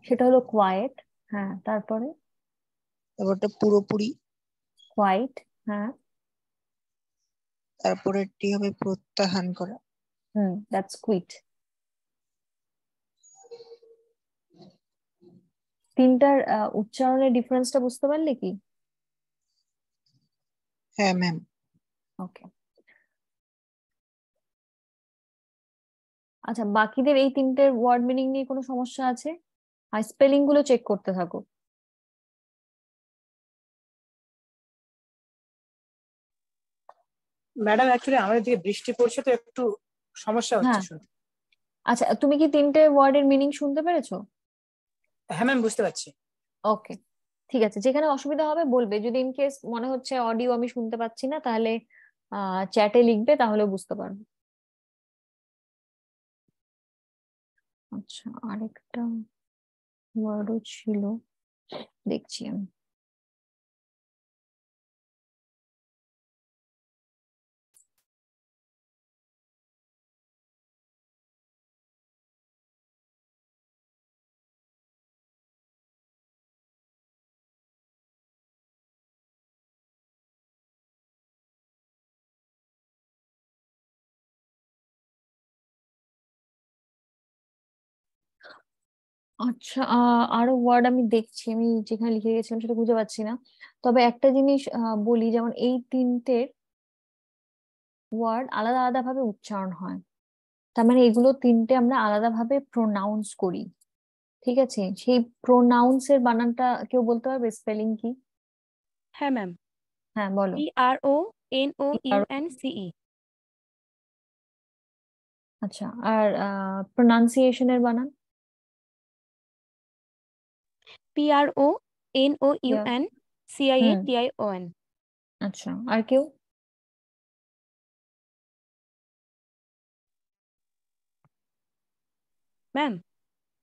সেটা হলো কোয়াইট। হ্যাঁ, তারপরে? তারপরটা পুরোপুরি। কোয়াইট, হ্যাঁ। তারপরেরটি হবে প্রত্যাহার করা। That's quite. তিনটার উচ্চারণের ডিফারেন্সটা বুঝতে পারলে কি? হ্যাঁ ম্যাম। ওকে, আচ্ছা, বাকিদের এই তিনটে ওয়ার্ড মিনিং নিয়ে কোনো সমস্যা আছে? আর স্পেলিং গুলো চেক করতে থাকো। ম্যাডাম অ্যাকচুয়ালি আমাদের দিকে বৃষ্টি পড়ছে তো একটু সমস্যা হচ্ছে হ্যাঁ, শুনতে। আচ্ছা, তুমি কি তিনটে ওয়ার্ডের মিনিং শুনতে পেরেছো? হ্যাঁ ম্যাম, বুঝতে পারছি। ওকে, ঠিক আছে, যেখানে অসুবিধা হবে বলবে। যদি ইন কেস মনে হচ্ছে অডিও আমি শুনতে পাচ্ছি না, তাহলে চ্যাটে লিখবে, তাহলে বুঝতে পারবো। আচ্ছা, আরেকটা ওয়ার্ডও ছিল, দেখছি আমি। আচ্ছা, আরো ওয়ার্ড আমি দেখছি, আমি যেখানে লিখে গেছিলাম সেটা খুঁজে পাচ্ছি না। তবে একটা জিনিস বলি, যেমন এই তিনটে ওয়ার্ড আলাদা আলাদা ভাবে উচ্চারণ হয়। তার মানে এগুলো তিনটে আমরা আলাদা ভাবে প্রোনাউন্স করি। ঠিক আছে, সেই প্রোনাউন্স এর বানানটা কেউ বলতে পারবে স্পেলিং কি? হ্যাঁ ম্যাম, হ্যাঁ বলো। PRONOUNCE। আচ্ছা, আর প্রোনাউন্সিয়েশনের বানান? PRONOUNCIATION। আচ্ছা, আর কেউ? ম্যাম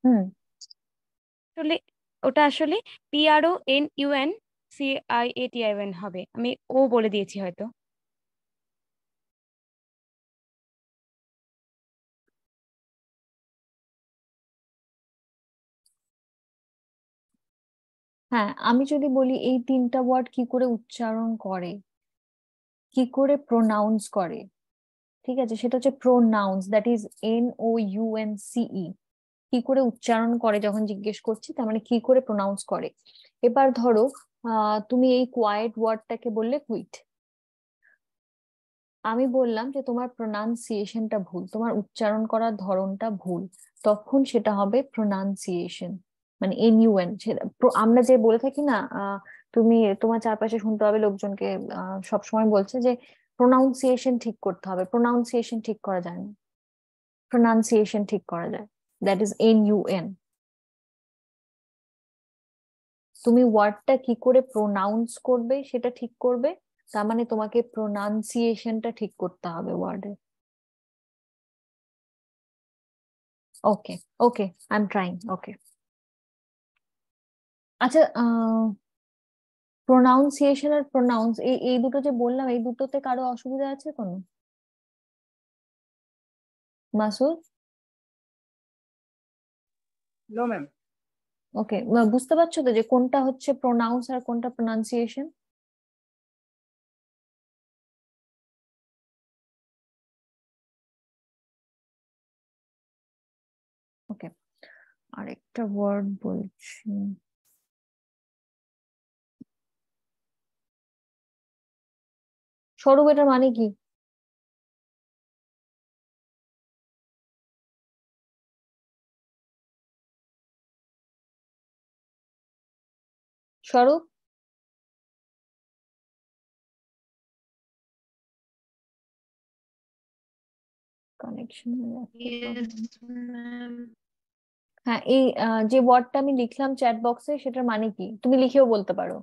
হুম। আসলে ওটা আসলে PRONUNCIATION হবে, আমি ও বলে দিয়েছি হয়তো। হ্যাঁ, আমি যদি বলি এই তিনটা ওয়ার্ড কি করে উচ্চারণ করে, কি করে প্রোনাউন্স করে, ঠিক আছে, সেটা হচ্ছে প্রোনাউন্স, দ্যাট ইজ NOUNCE। কি করে উচ্চারণ করে যখন জিজ্ঞেস করছি, তার মানে কি করে প্রোনাউন্স করে। এবার ধরো তুমি এই কোয়াইট ওয়ার্ডটাকে বললে কুইট। আমি বললাম যে তোমার প্রোনাউন্সিয়েশনটা ভুল, তোমার উচ্চারণ করার ধরনটা ভুল, তখন সেটা হবে প্রোনাউন্সিয়েশন, মানে NUN। আমরা যে বলে থাকি না, তুমি তোমার চারপাশে শুনতে হবে লোকজনকে সব সময় বলছে যে প্রোনাউন্সিয়েশন ঠিক করতে হবে। প্রোনাউন্সিয়েশন ঠিক করা যায় না, প্রোনাউন্সিয়েশন ঠিক করা যায়, দ্যাট ইজ NUN। তুমি ওয়ার্ডটা কি করে প্রোনাউন্স করবে সেটা ঠিক করবে, তার মানে তোমাকে প্রোনাউন্সিয়েশনটা ঠিক করতে হবে ওয়ার্ডে। ওকে, ওকে, আই এম ট্রাইং। ওকে, আচ্ছা, প্রোনাউন্সিয়েশন আর প্রোনাউন্স, এই এই দুটো যে বললাম, এই দুটোতে কারো অসুবিধা আছে কোনো? মাসুদ? No ma'am. ওকে, বুঝতে পারছো তো যে কোনটা হচ্ছে প্রোনাউন্স আর কোনটা প্রোনাউন্সিয়েশন? ওকে, আরেকটা ওয়ার্ড বলছি। স্বরূপ, এটার মানে কি? স্বরূপ? কানেকশন। হ্যাঁ, এই যে ওয়ার্ডটা আমি লিখলাম চ্যাট বক্সে, সেটার মানে কি তুমি লিখেও বলতে পারো।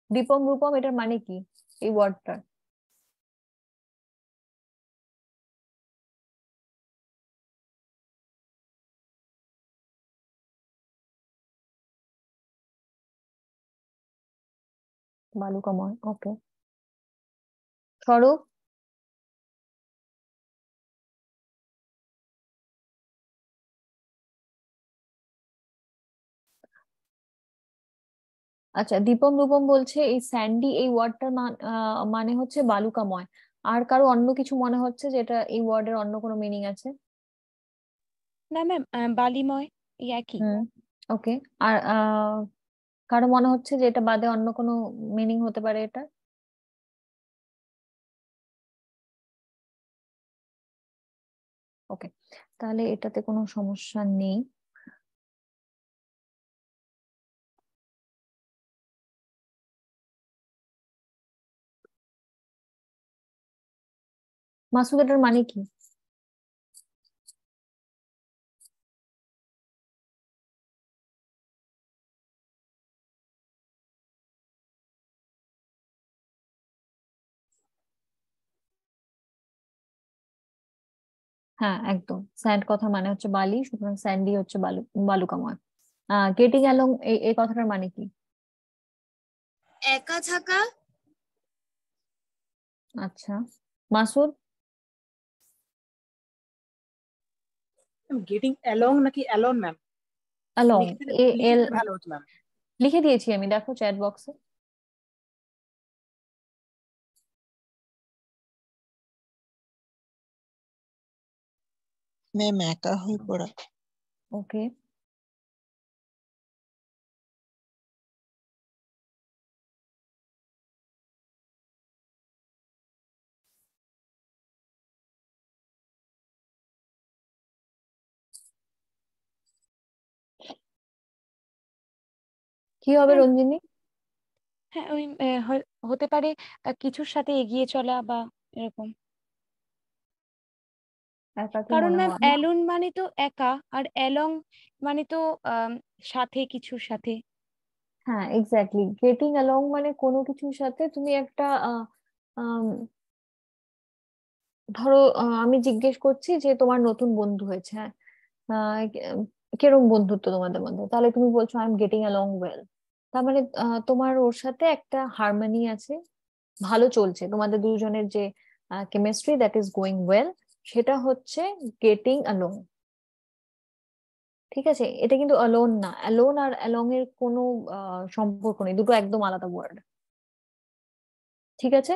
দীপম, রূপম, এটার মানে কি এই ওয়ার্ডটার? বালুকাময়। ওকে, স্বরূপ? আচ্ছা, দীপম রূপম বলছে এই স্যান্ডি এই ওয়ার্ডটার মানে হচ্ছে বালুকাময়। আর কারো অন্য কিছু মনে হচ্ছে যে এটা এই ওয়ার্ডের অন্য কোনো মিনিং আছে? না ম্যাম, বালিময় এই একই। হুম, ওকে। আর কারো মনে হচ্ছে যে এটা বাদে অন্য কোনো মিনিং হতে পারে এটা? ওকে, তাহলে এটাতে কোনো সমস্যা নেই। মাসুদ, এটার মানে কি? হ্যাঁ একদম, স্যান্ড কথা মানে হচ্ছে বালি, সুতরাং স্যান্ডি হচ্ছে বালুকাময়। গেটিং অ্যালং এই কথাটার মানে কি? একা থাকা। আচ্ছা, মাসুদ? গেটিং অ্যালং নাকি অ্যালোন ম্যাম? অ্যালং, লিখে এল দিলে ভালো হতো ম্যাম। লিখে দিয়েছি আমি, দেখো চ্যাট বক্সে। ম্যাম একা হয়ে পড়া। ওকে, কি হবে ম্যাম রঞ্জিনী? হ্যাঁ ওই হতে পারে কিছুর সাথে এগিয়ে চলা বা এরকম। একাকী কারণ মনে ম্যাম হওয়া না। অ্যালোন মানে তো একা, আর অ্যালং মানে তো সাথে, কিছুর সাথে। হ্যাঁ এক্স্যাক্টলি, গেটিং অ্যালং মানে কোনো কিছুর সাথে তুমি একটা আম, ধরো আমি জিজ্ঞেস করছি যে তোমার নতুন বন্ধু হয়েছে, হ্যাঁ, কিরম বন্ধুত্ব তোমাদের মধ্যে, তাহলে তুমি বলছো I am getting along well. তার মানে তোমার ওর সাথে একটা হারমোনি আছে, ভালো চলছে তোমাদের দুজনের যে chemistry, that is going well, সেটা হচ্ছে গেটিং অ্যালং। ঠিক আছে, এটা কিন্তু অ্যালোন না, অ্যালোন আর অ্যালং এর কোনো সম্পর্ক নেই, দুটো একদম আলাদা ওয়ার্ড। ঠিক আছে,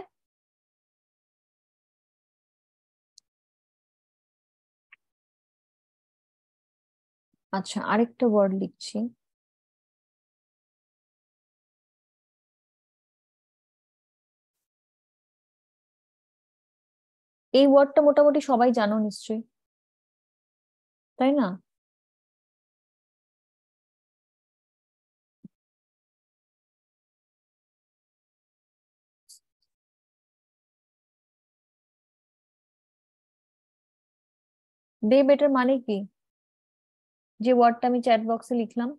আচ্ছা আরেকটা ওয়ার্ড লিখছি। এই ওয়ার্ডটা মোটামুটি সবাই জানো নিশ্চয়ই, তাই না? ডে বেটার মানে কি, যে ওয়ার্ডটা আমি চ্যাট বক্সে লিখলাম?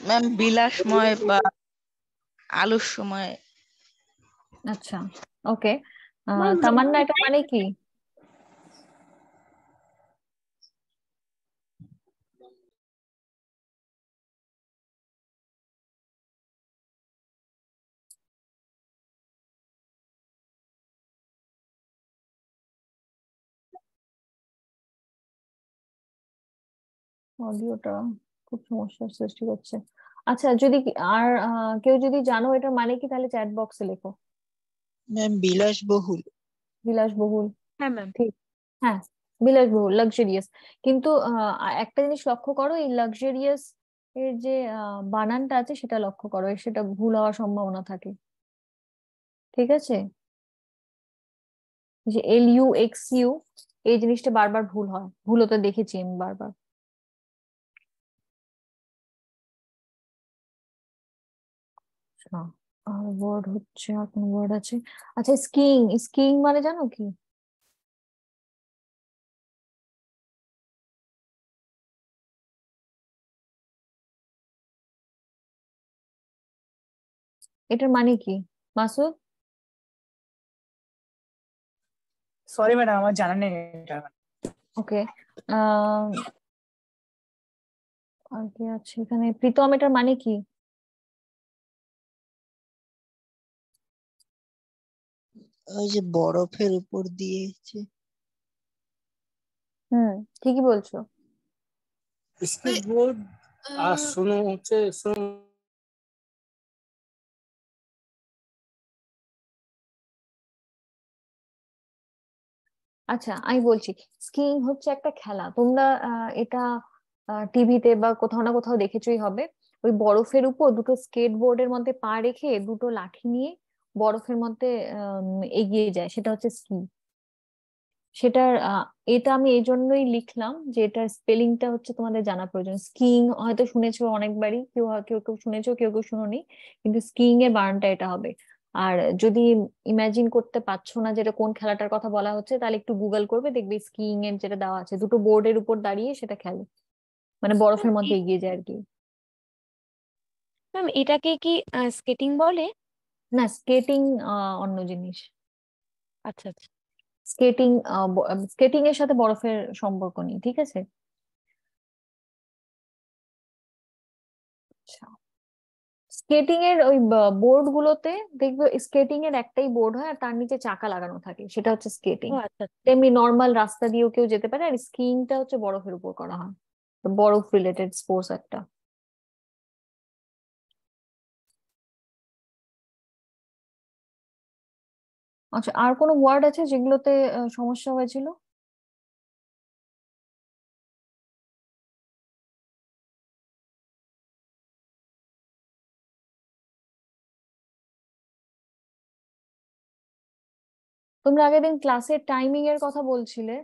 ম্যাম বিলাসময় বা আলস্যময়। আচ্ছা, ওকে। তামান্না, এটা মানে কি? অডিওটা খুব সমস্যার সৃষ্টি করছে। আচ্ছা, যদি আর কেউ যদি জানো এটার মানে কি, তাহলে চ্যাট বক্সে লেখো। ম্যাম বিলাসবহুল। বিলাসবহুল, হ্যাঁ ম্যাম। ঠিক। হ্যাঁ, বিলাসবহুল, লাক্সারিয়াস। কিন্তু একটা জিনিস লক্ষ্য করো, এই লাক্সারিয়াস এর যে বানানটা আছে সেটা লক্ষ্য করো, সেটা ভুল হওয়ার সম্ভাবনা থাকে। ঠিক আছে, যে LUXU, এই জিনিসটা বারবার ভুল হয়, ভুল হতে দেখেছি আমি বারবার। আচ্ছা, আর ওয়ার্ড হচ্ছে, আর কোন ওয়ার্ড আছে? আচ্ছা, স্কিইং, স্কিইং মানে জানো কি? এটার মানে কি মাসুদ? সরি ম্যাডাম, আমার জানা নেই এটা। ওকে, আর কি আছে এখানে? প্রীতম, এটার মানে কি? ওই যে বরফের উপর দিয়েছে। হুম, ঠিকই বলছো। স্কেটবোর্ড আর শোনো হচ্ছে আচ্ছা আমি বলছি, স্কিইং হচ্ছে একটা খেলা, তোমরা এটা টিভিতে বা কোথাও না কোথাও দেখেছোই হবে। ওই বরফের উপর দুটো স্কেট বোর্ডের মধ্যে পা রেখে দুটো লাঠি নিয়ে বরফের মধ্যে এগিয়ে যায়, সেটা হচ্ছে স্কি। সেটার এটা আমি এই জন্যই লিখলাম যে এটার স্পেলিংটা হচ্ছে তোমাদের জানা প্রয়োজন। স্কিইং হয়তো শুনেছো অনেকবারই, কেউ কেউ শুনেছো, কেউ কেউ শুনোনি, কিন্তু স্কিইং এর বানানটা এটা হবে। আর যদি ইমাজিন করতে পারছো না যেটা কোন খেলাটার কথা বলা হচ্ছে, তাহলে একটু গুগল করবে, দেখবে স্কিইং এর যেটা দেওয়া আছে, দুটো বোর্ডের উপর দাঁড়িয়ে সেটা খেলে, মানে বরফের মধ্যে এগিয়ে যায় আর কি। ম্যাম এটাকে কি স্কেটিং বলে? না, স্কেটিং অন্য জিনিস। আচ্ছা আচ্ছা। স্কেটিং, স্কেটিং এর সাথে বরফের সম্পর্ক নেই, ঠিক আছে? স্কেটিং এর ওই বোর্ড গুলোতে দেখবে, স্কেটিং এর একটাই বোর্ড হয় আর তার নিচে চাকা লাগানো থাকে, সেটা হচ্ছে স্কেটিং। ও আচ্ছা আচ্ছা। তেমনি নর্মাল রাস্তা দিয়েও কেউ যেতে পারে, আর স্কিইংটা হচ্ছে বরফের উপর করা হয়, তো বরফ রিলেটেড স্পোর্টস একটা। আচ্ছা, আর কোনো ওয়ার্ড আছে যেগুলোতে সমস্যা হয়েছিল? তোমরা আগের দিন ক্লাসের টাইমিং এর কথা বলছিলে,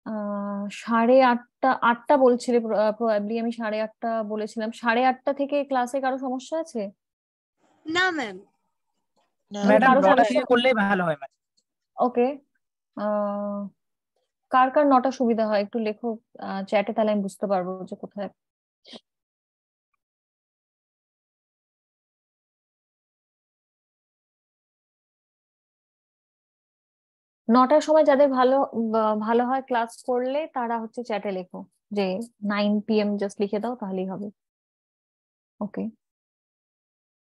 8:30, 8টা বলছিলে প্রবাবলি, আমি 8:30 বলেছিলাম। 8:30 থেকে ক্লাসে কারো সমস্যা আছে? না ম্যাম। মানে ম্যাডাম কারো 9টা সমস্যা? থেকে করলেই ভালো হয় ম্যাম। ওকে, কার কার 9টা সুবিধা হয় একটু লেখো চ্যাটে, তাহলে আমি বুঝতে পারবো যে কোথায়। নটার সময় যাদের ভালো হয় ক্লাস করলে, তারা হচ্ছে চ্যাটে লেখো যে 9 PM জাস্ট লিখে দাও, তাহলেই হবে। ওকে,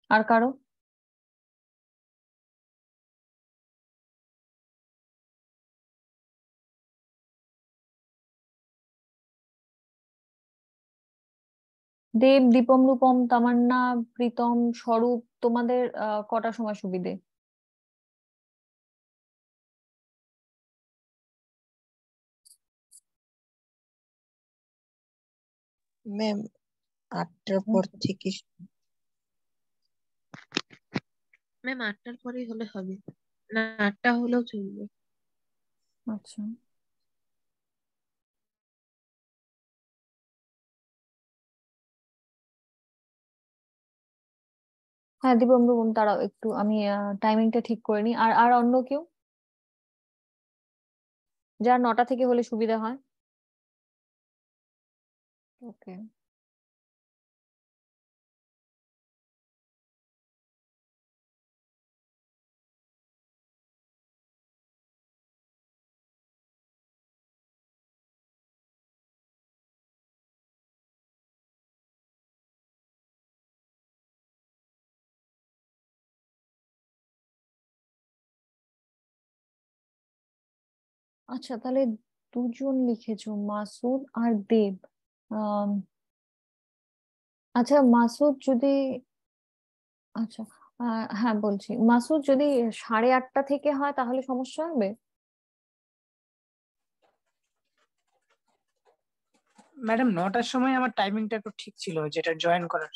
আর কারো? দেব, দীপম, রূপম, তামান্না, প্রীতম, স্বরূপ, তোমাদের কটার সময় সুবিধে? ম্যাম 8টার পর থেকে। ম্যাম 8টার পরেই হলে হবে, না 8টা হলেও চলবে। আচ্ছা, হ্যাঁ দীপম, রূপম, তারাও একটু, আমি টাইমিংটা ঠিক করে নিই। আর আর অন্য কেউ যার 9টা থেকে হলে সুবিধা হয়? ওকে, আচ্ছা, তাহলে দুজন লিখেছো, মাসুদ আর দেব। আম, আচ্ছা মাসুদ যদি, আচ্ছা, হ্যাঁ বলছি, মাসুদ যদি 8:30 থেকে হয় তাহলে সমস্যা হবে? ম্যাডাম 9টার সময় আমার টাইমিংটা একটু ঠিক ছিল, যেটা জয়েন করার।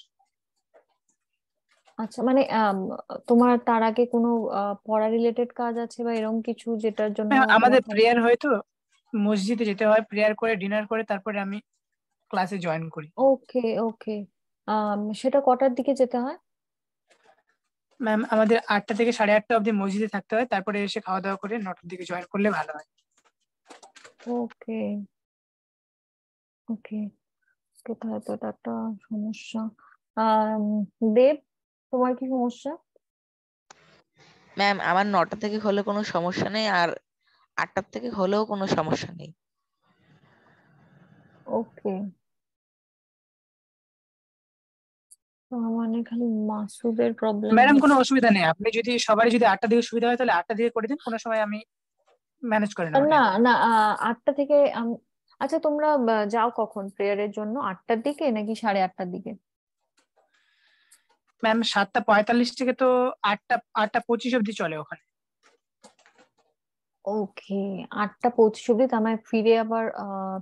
আচ্ছা, মানে তোমার তার আগে কোনো পড়া রিলেটেড কাজ আছে বা এরকম কিছু যেটার জন্য ম্যাম তোমার আমাদের প্রেয়ার হয় তো, মসজিদে যেতে হয়, প্রেয়ার করে ডিনার করে তারপরে আমি ক্লাসে জয়েন করি। ওকে ওকে, সেটা কটার দিকে যেতে হয়? ম্যাম আমাদের 8টা থেকে 8:30 অবধি মসজিদে থাকতে হয়, তারপরে এসে খাওয়া দাওয়া করে 9টার দিকে জয়েন করলে ভালো হয়। ওকে ওকে, কোথায় তো এটা একটা সমস্যা। আম, দেব, তোমার কি সমস্যা? ম্যাম আমার 9টা থেকে হলে কোনো সমস্যা নেই, আর 8টার থেকে হলেও কোনো সমস্যা নেই। ওকে, মানে খালি মাসুদের প্রবলেম ম্যাডাম কোনো হচ্ছে। অসুবিধা নেই, আপনি যদি সবারই যদি 8টা দিকে সুবিধা হয় তাহলে 8টা দিকে করে দিন, কোনো সময় আমি ম্যানেজ করে নেবো। না না, 8টা থেকে আচ্ছা, তোমরা যাও কখন প্রেয়ারের জন্য? 8টার দিকে নাকি 8:30টার দিকে? ম্যাম 7টা 45 থেকে তো 8টা 25 অবধি চলে ওখানে। ওকে, 8টা 25 অব্দি, তার মানে ফিরে আবার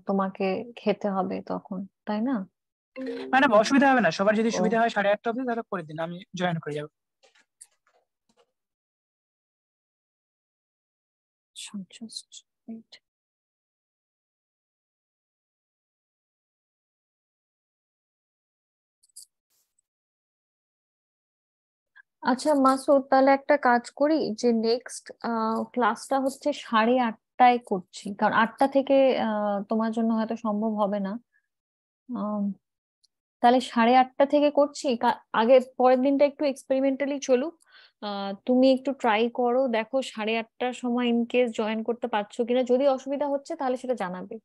তোমাকে খেতে হবে তখন, তাই না? ম্যাডাম অসুবিধা হবে না, সবার যদি ও সুবিধা হয় 8:30 অবধি তাহলে করে দিন, আমি জয়েন করে যাবো। just wait. আচ্ছা মাসুদ, তাহলে একটা কাজ করি, যে নেক্সট ক্লাসটা হচ্ছে 8:30টায় করছি, কারণ 8টা থেকে তোমার জন্য হয়তো সম্ভব হবে না। আম, তাহলে 8:30 থেকে করছি। আগে পরের দিনটা একটু এক্সপেরিমেন্টালি চলুক, তুমি একটু ট্রাই করো, দেখো 8:30টার সময় ইন কেস জয়েন করতে পারছো কিনা। যদি অসুবিধা হচ্ছে তাহলে সেটা জানাবে,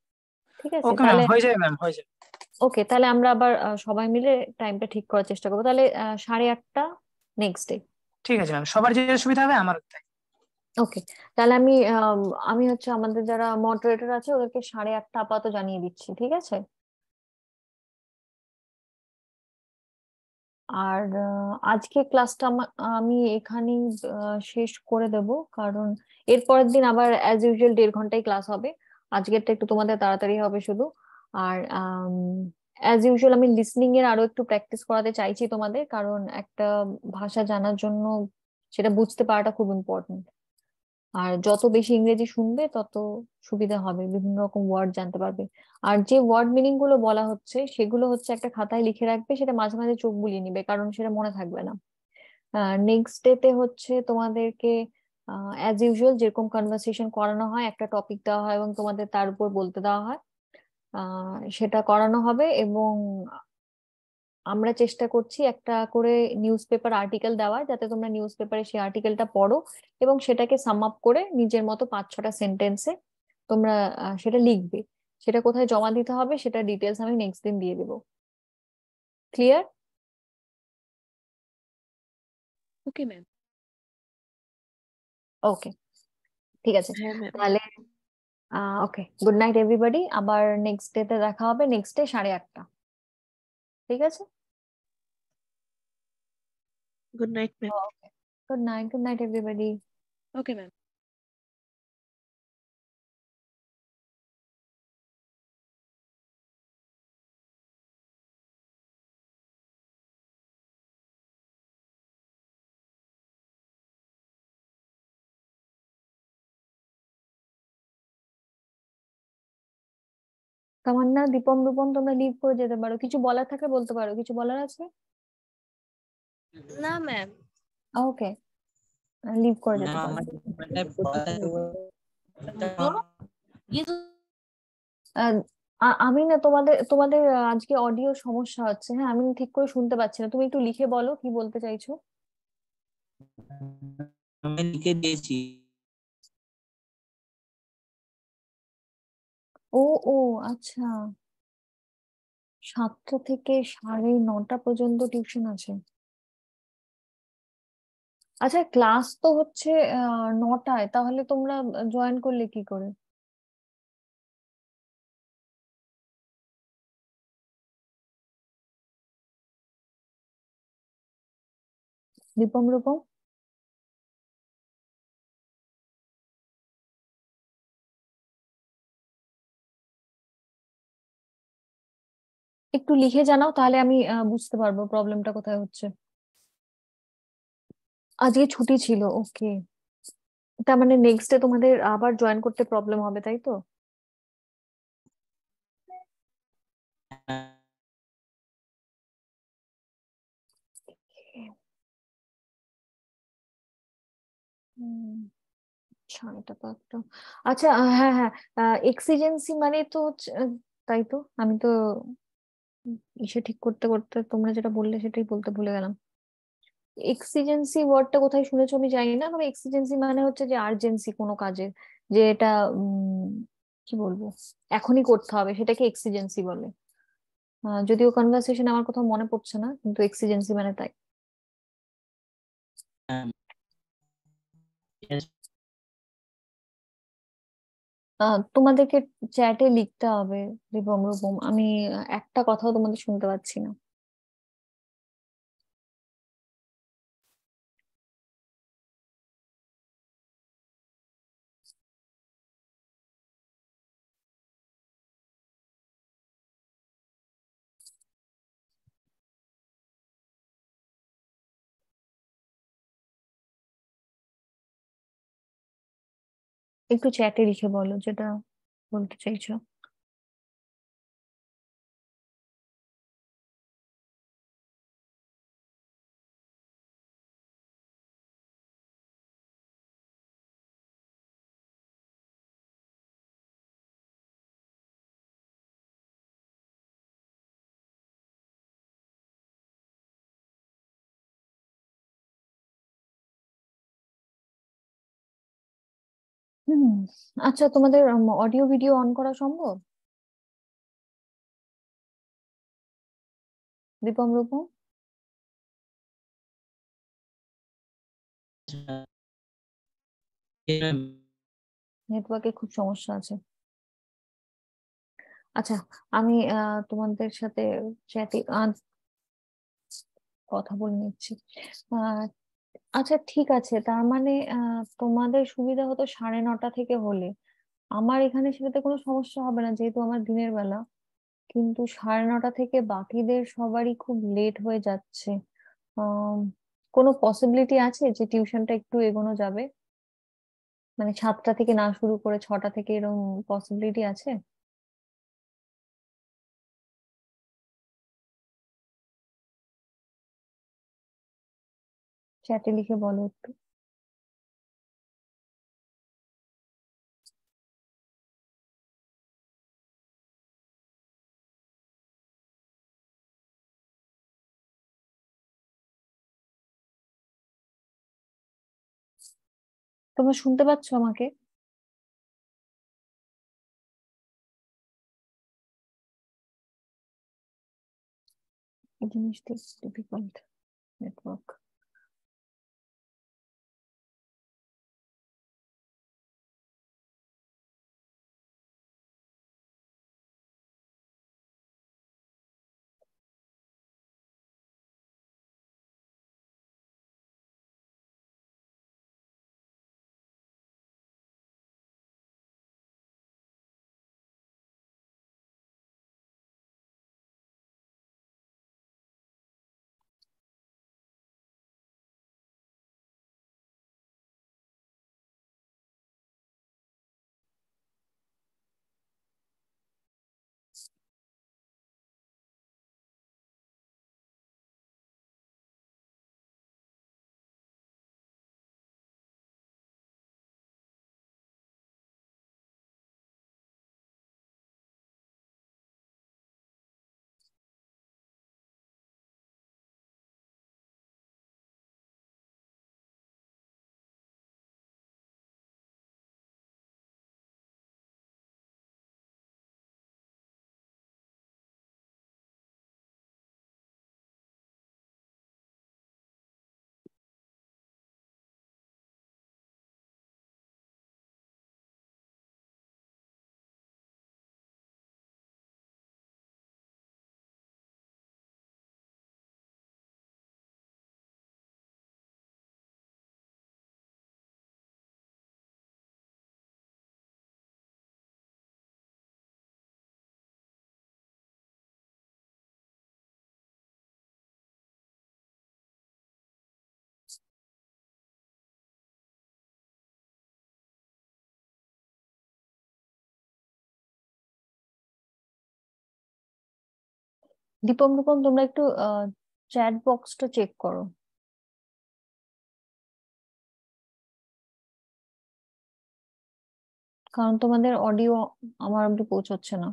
ঠিক আছে? ওকে ম্যাম, তাহলে হয়ে যাবে ম্যাম, হয়ে যাবে। ওকে, তাহলে আমরা আবার সবাই মিলে টাইমটা ঠিক করার চেষ্টা করবো। তাহলে 8:30 নেক্সট ডে। ঠিক আছে ম্যাম, সবার যে সুবিধা হবে আমার তাই। ওকে, তাহলে আমি হচ্ছে আমাদের যারা মডারেটর আছে ওদেরকে 8:30 আপাতত জানিয়ে দিচ্ছি, ঠিক আছে? আর আজকে ক্লাসটা আমি এখানেই শেষ করে দেব, কারণ এর পরের দিন আবার অ্যাজ ইউজুয়াল 1.5 ঘন্টায় ক্লাস হবে। আজকেরটা একটু তোমাদের তাড়াতাড়ি হবে শুধু। আর অ্যাজ ইউজুয়াল আমি লিসনিং এর আরো একটু প্র্যাকটিস করাতে চাইছি তোমাদের, কারণ একটা ভাষা জানার জন্য সেটা বুঝতে পারাটা খুব ইম্পর্টেন্ট। আর যত বেশি ইংরেজি শুনবে তত সুবিধা হবে, বিভিন্ন রকম ওয়ার্ড জানতে পারবে। আর যে ওয়ার্ড মিনিং গুলো বলা হচ্ছে সেগুলো হচ্ছে একটা খাতায় লিখে রাখবে, সেটা মাঝে মাঝে চোখ বুলিয়ে নিবে, কারণ সেটা মনে থাকবে না। নেক্সট ডেতে হচ্ছে তোমাদেরকে অ্যাজ ইউজুয়াল যেরকম কনভারসেশন করানো হয়, একটা টপিক দেওয়া হয় এবং তোমাদের তার উপর বলতে দেওয়া হয়, সেটা করানো হবে। এবং আমরা চেষ্টা করছি একটা করে নিউজ পেপার আর্টিকেল দেওয়ার, যাতে তোমরা নিউজ পেপারে সেই আর্টিকেলটা পড়ো এবং সেটাকে সাম আপ করে নিজের মতো 5-6টা সেন্টেন্সে তোমরা সেটা লিখবে। সেটা কোথায় জমা দিতে হবে সেটা ডিটেলস আমি নেক্সট দিন দিয়ে দেবো। ক্লিয়ার? Okay ma'am. ওকে, ঠিক আছে। হ্যাঁ ম্যাম। তাহলে ওকে, গুড নাইট এভরিবডি। আবার নেক্সট ডেতে দেখা হবে, নেক্সট ডে 8:30। ঠিক আছে? Good night ma'am. Okay, good night everybody. Okay ma'am. Tamanna, Dipam, Rupam, তোমরা লিভ করে যেতে পারো। কিছু বলার থাকলে বলতে পারো। কিছু বলার আছে? না ম্যাম। ওকে, লিভ করে যেতে পারো। আহ, আমি না তোমাদের তোমাদের আজকে অডিও সমস্যা হচ্ছে। হ্যাঁ, আমি ঠিক করে শুনতে পাচ্ছি না। তুমি একটু লিখে বলো কি বলতে চাইছো। আমি লিখে দিয়েছি। ও ও, আচ্ছা, 7টা থেকে 9:30 পর্যন্ত টিউশন আছে। আচ্ছা, ক্লাস তো হচ্ছে 9টায়, তাহলে তোমরা জয়েন করলে কি করে? দীপম, রূপম, একটু লিখে জানাও, তাহলে আমি বুঝতে পারবো প্রবলেমটা কোথায় হচ্ছে। আজকে ছুটি ছিল, ওকে। তার মানে নেক্সট ডে তোমাদের আবার জয়েন করতে প্রবলেম হবে, তাই তো? হুম, 8:30। আচ্ছা, হ্যাঁ হ্যাঁ, এক্সিজেন্সি মানে তো তাই তো, আমি তো ইসে ঠিক করতে করতে তোমরা যেটা বললে সেটাই বলতে ভুলে গেলাম। এক্সিজেন্সি ওয়ার্ডটা কোথায় শুনেছো আমি জানি না, তবে এক্সিজেন্সি মানে হচ্ছে যে আর্জেন্সি কোনো কাজের, যে এটা কি বলবো, এখনই করতে হবে, সেটাকে এক্সিজেন্সি বলে। যদিও কনভার্সেশন আমার কোথাও মনে পড়ছে না, কিন্তু এক্সিজেন্সি মানে তাই। তোমাদেরকে চ্যাটে লিখতে হবে। রিপম, রূপম, আমি একটা কথাও তোমাদের শুনতে পাচ্ছি না। একটু চ্যাটে লিখে বলো যেটা বলতে চাইছো। হুম, আচ্ছা তোমাদের অডিও ভিডিও অন করা সম্ভব? দীপম রূপম, নেটওয়ার্কে খুব সমস্যা আছে। আচ্ছা, আমি তোমাদের সাথে চ্যাটে কথা বলে নিচ্ছি। আহ, আচ্ছা ঠিক আছে, তার মানে তোমাদের সুবিধা হতো 9:30 থেকে হলে। আমার এখানে সেটাতে কোনো সমস্যা হবে না, যেহেতু আমার দিনের বেলা। কিন্তু 9:30 থেকে বাকিদের সবারই খুব লেট হয়ে যাচ্ছে। আহ কোনো পসিবিলিটি আছে যে টিউশনটা একটু এগোনো যাবে? মানে 7টা থেকে না শুরু করে 6টা থেকে, এরকম পসিবিলিটি আছে? চ্যাটে লিখে বলো একটু। তোমরা শুনতে পাচ্ছ আমাকে? এই জিনিসটা ডিফিকাল্ট, নেটওয়ার্ক। দীপম রূপম, তোমরা একটু চ্যাট বক্সটা চেক করো, কারণ তোমাদের অডিও আমার অব্দি পৌঁছাচ্ছে না।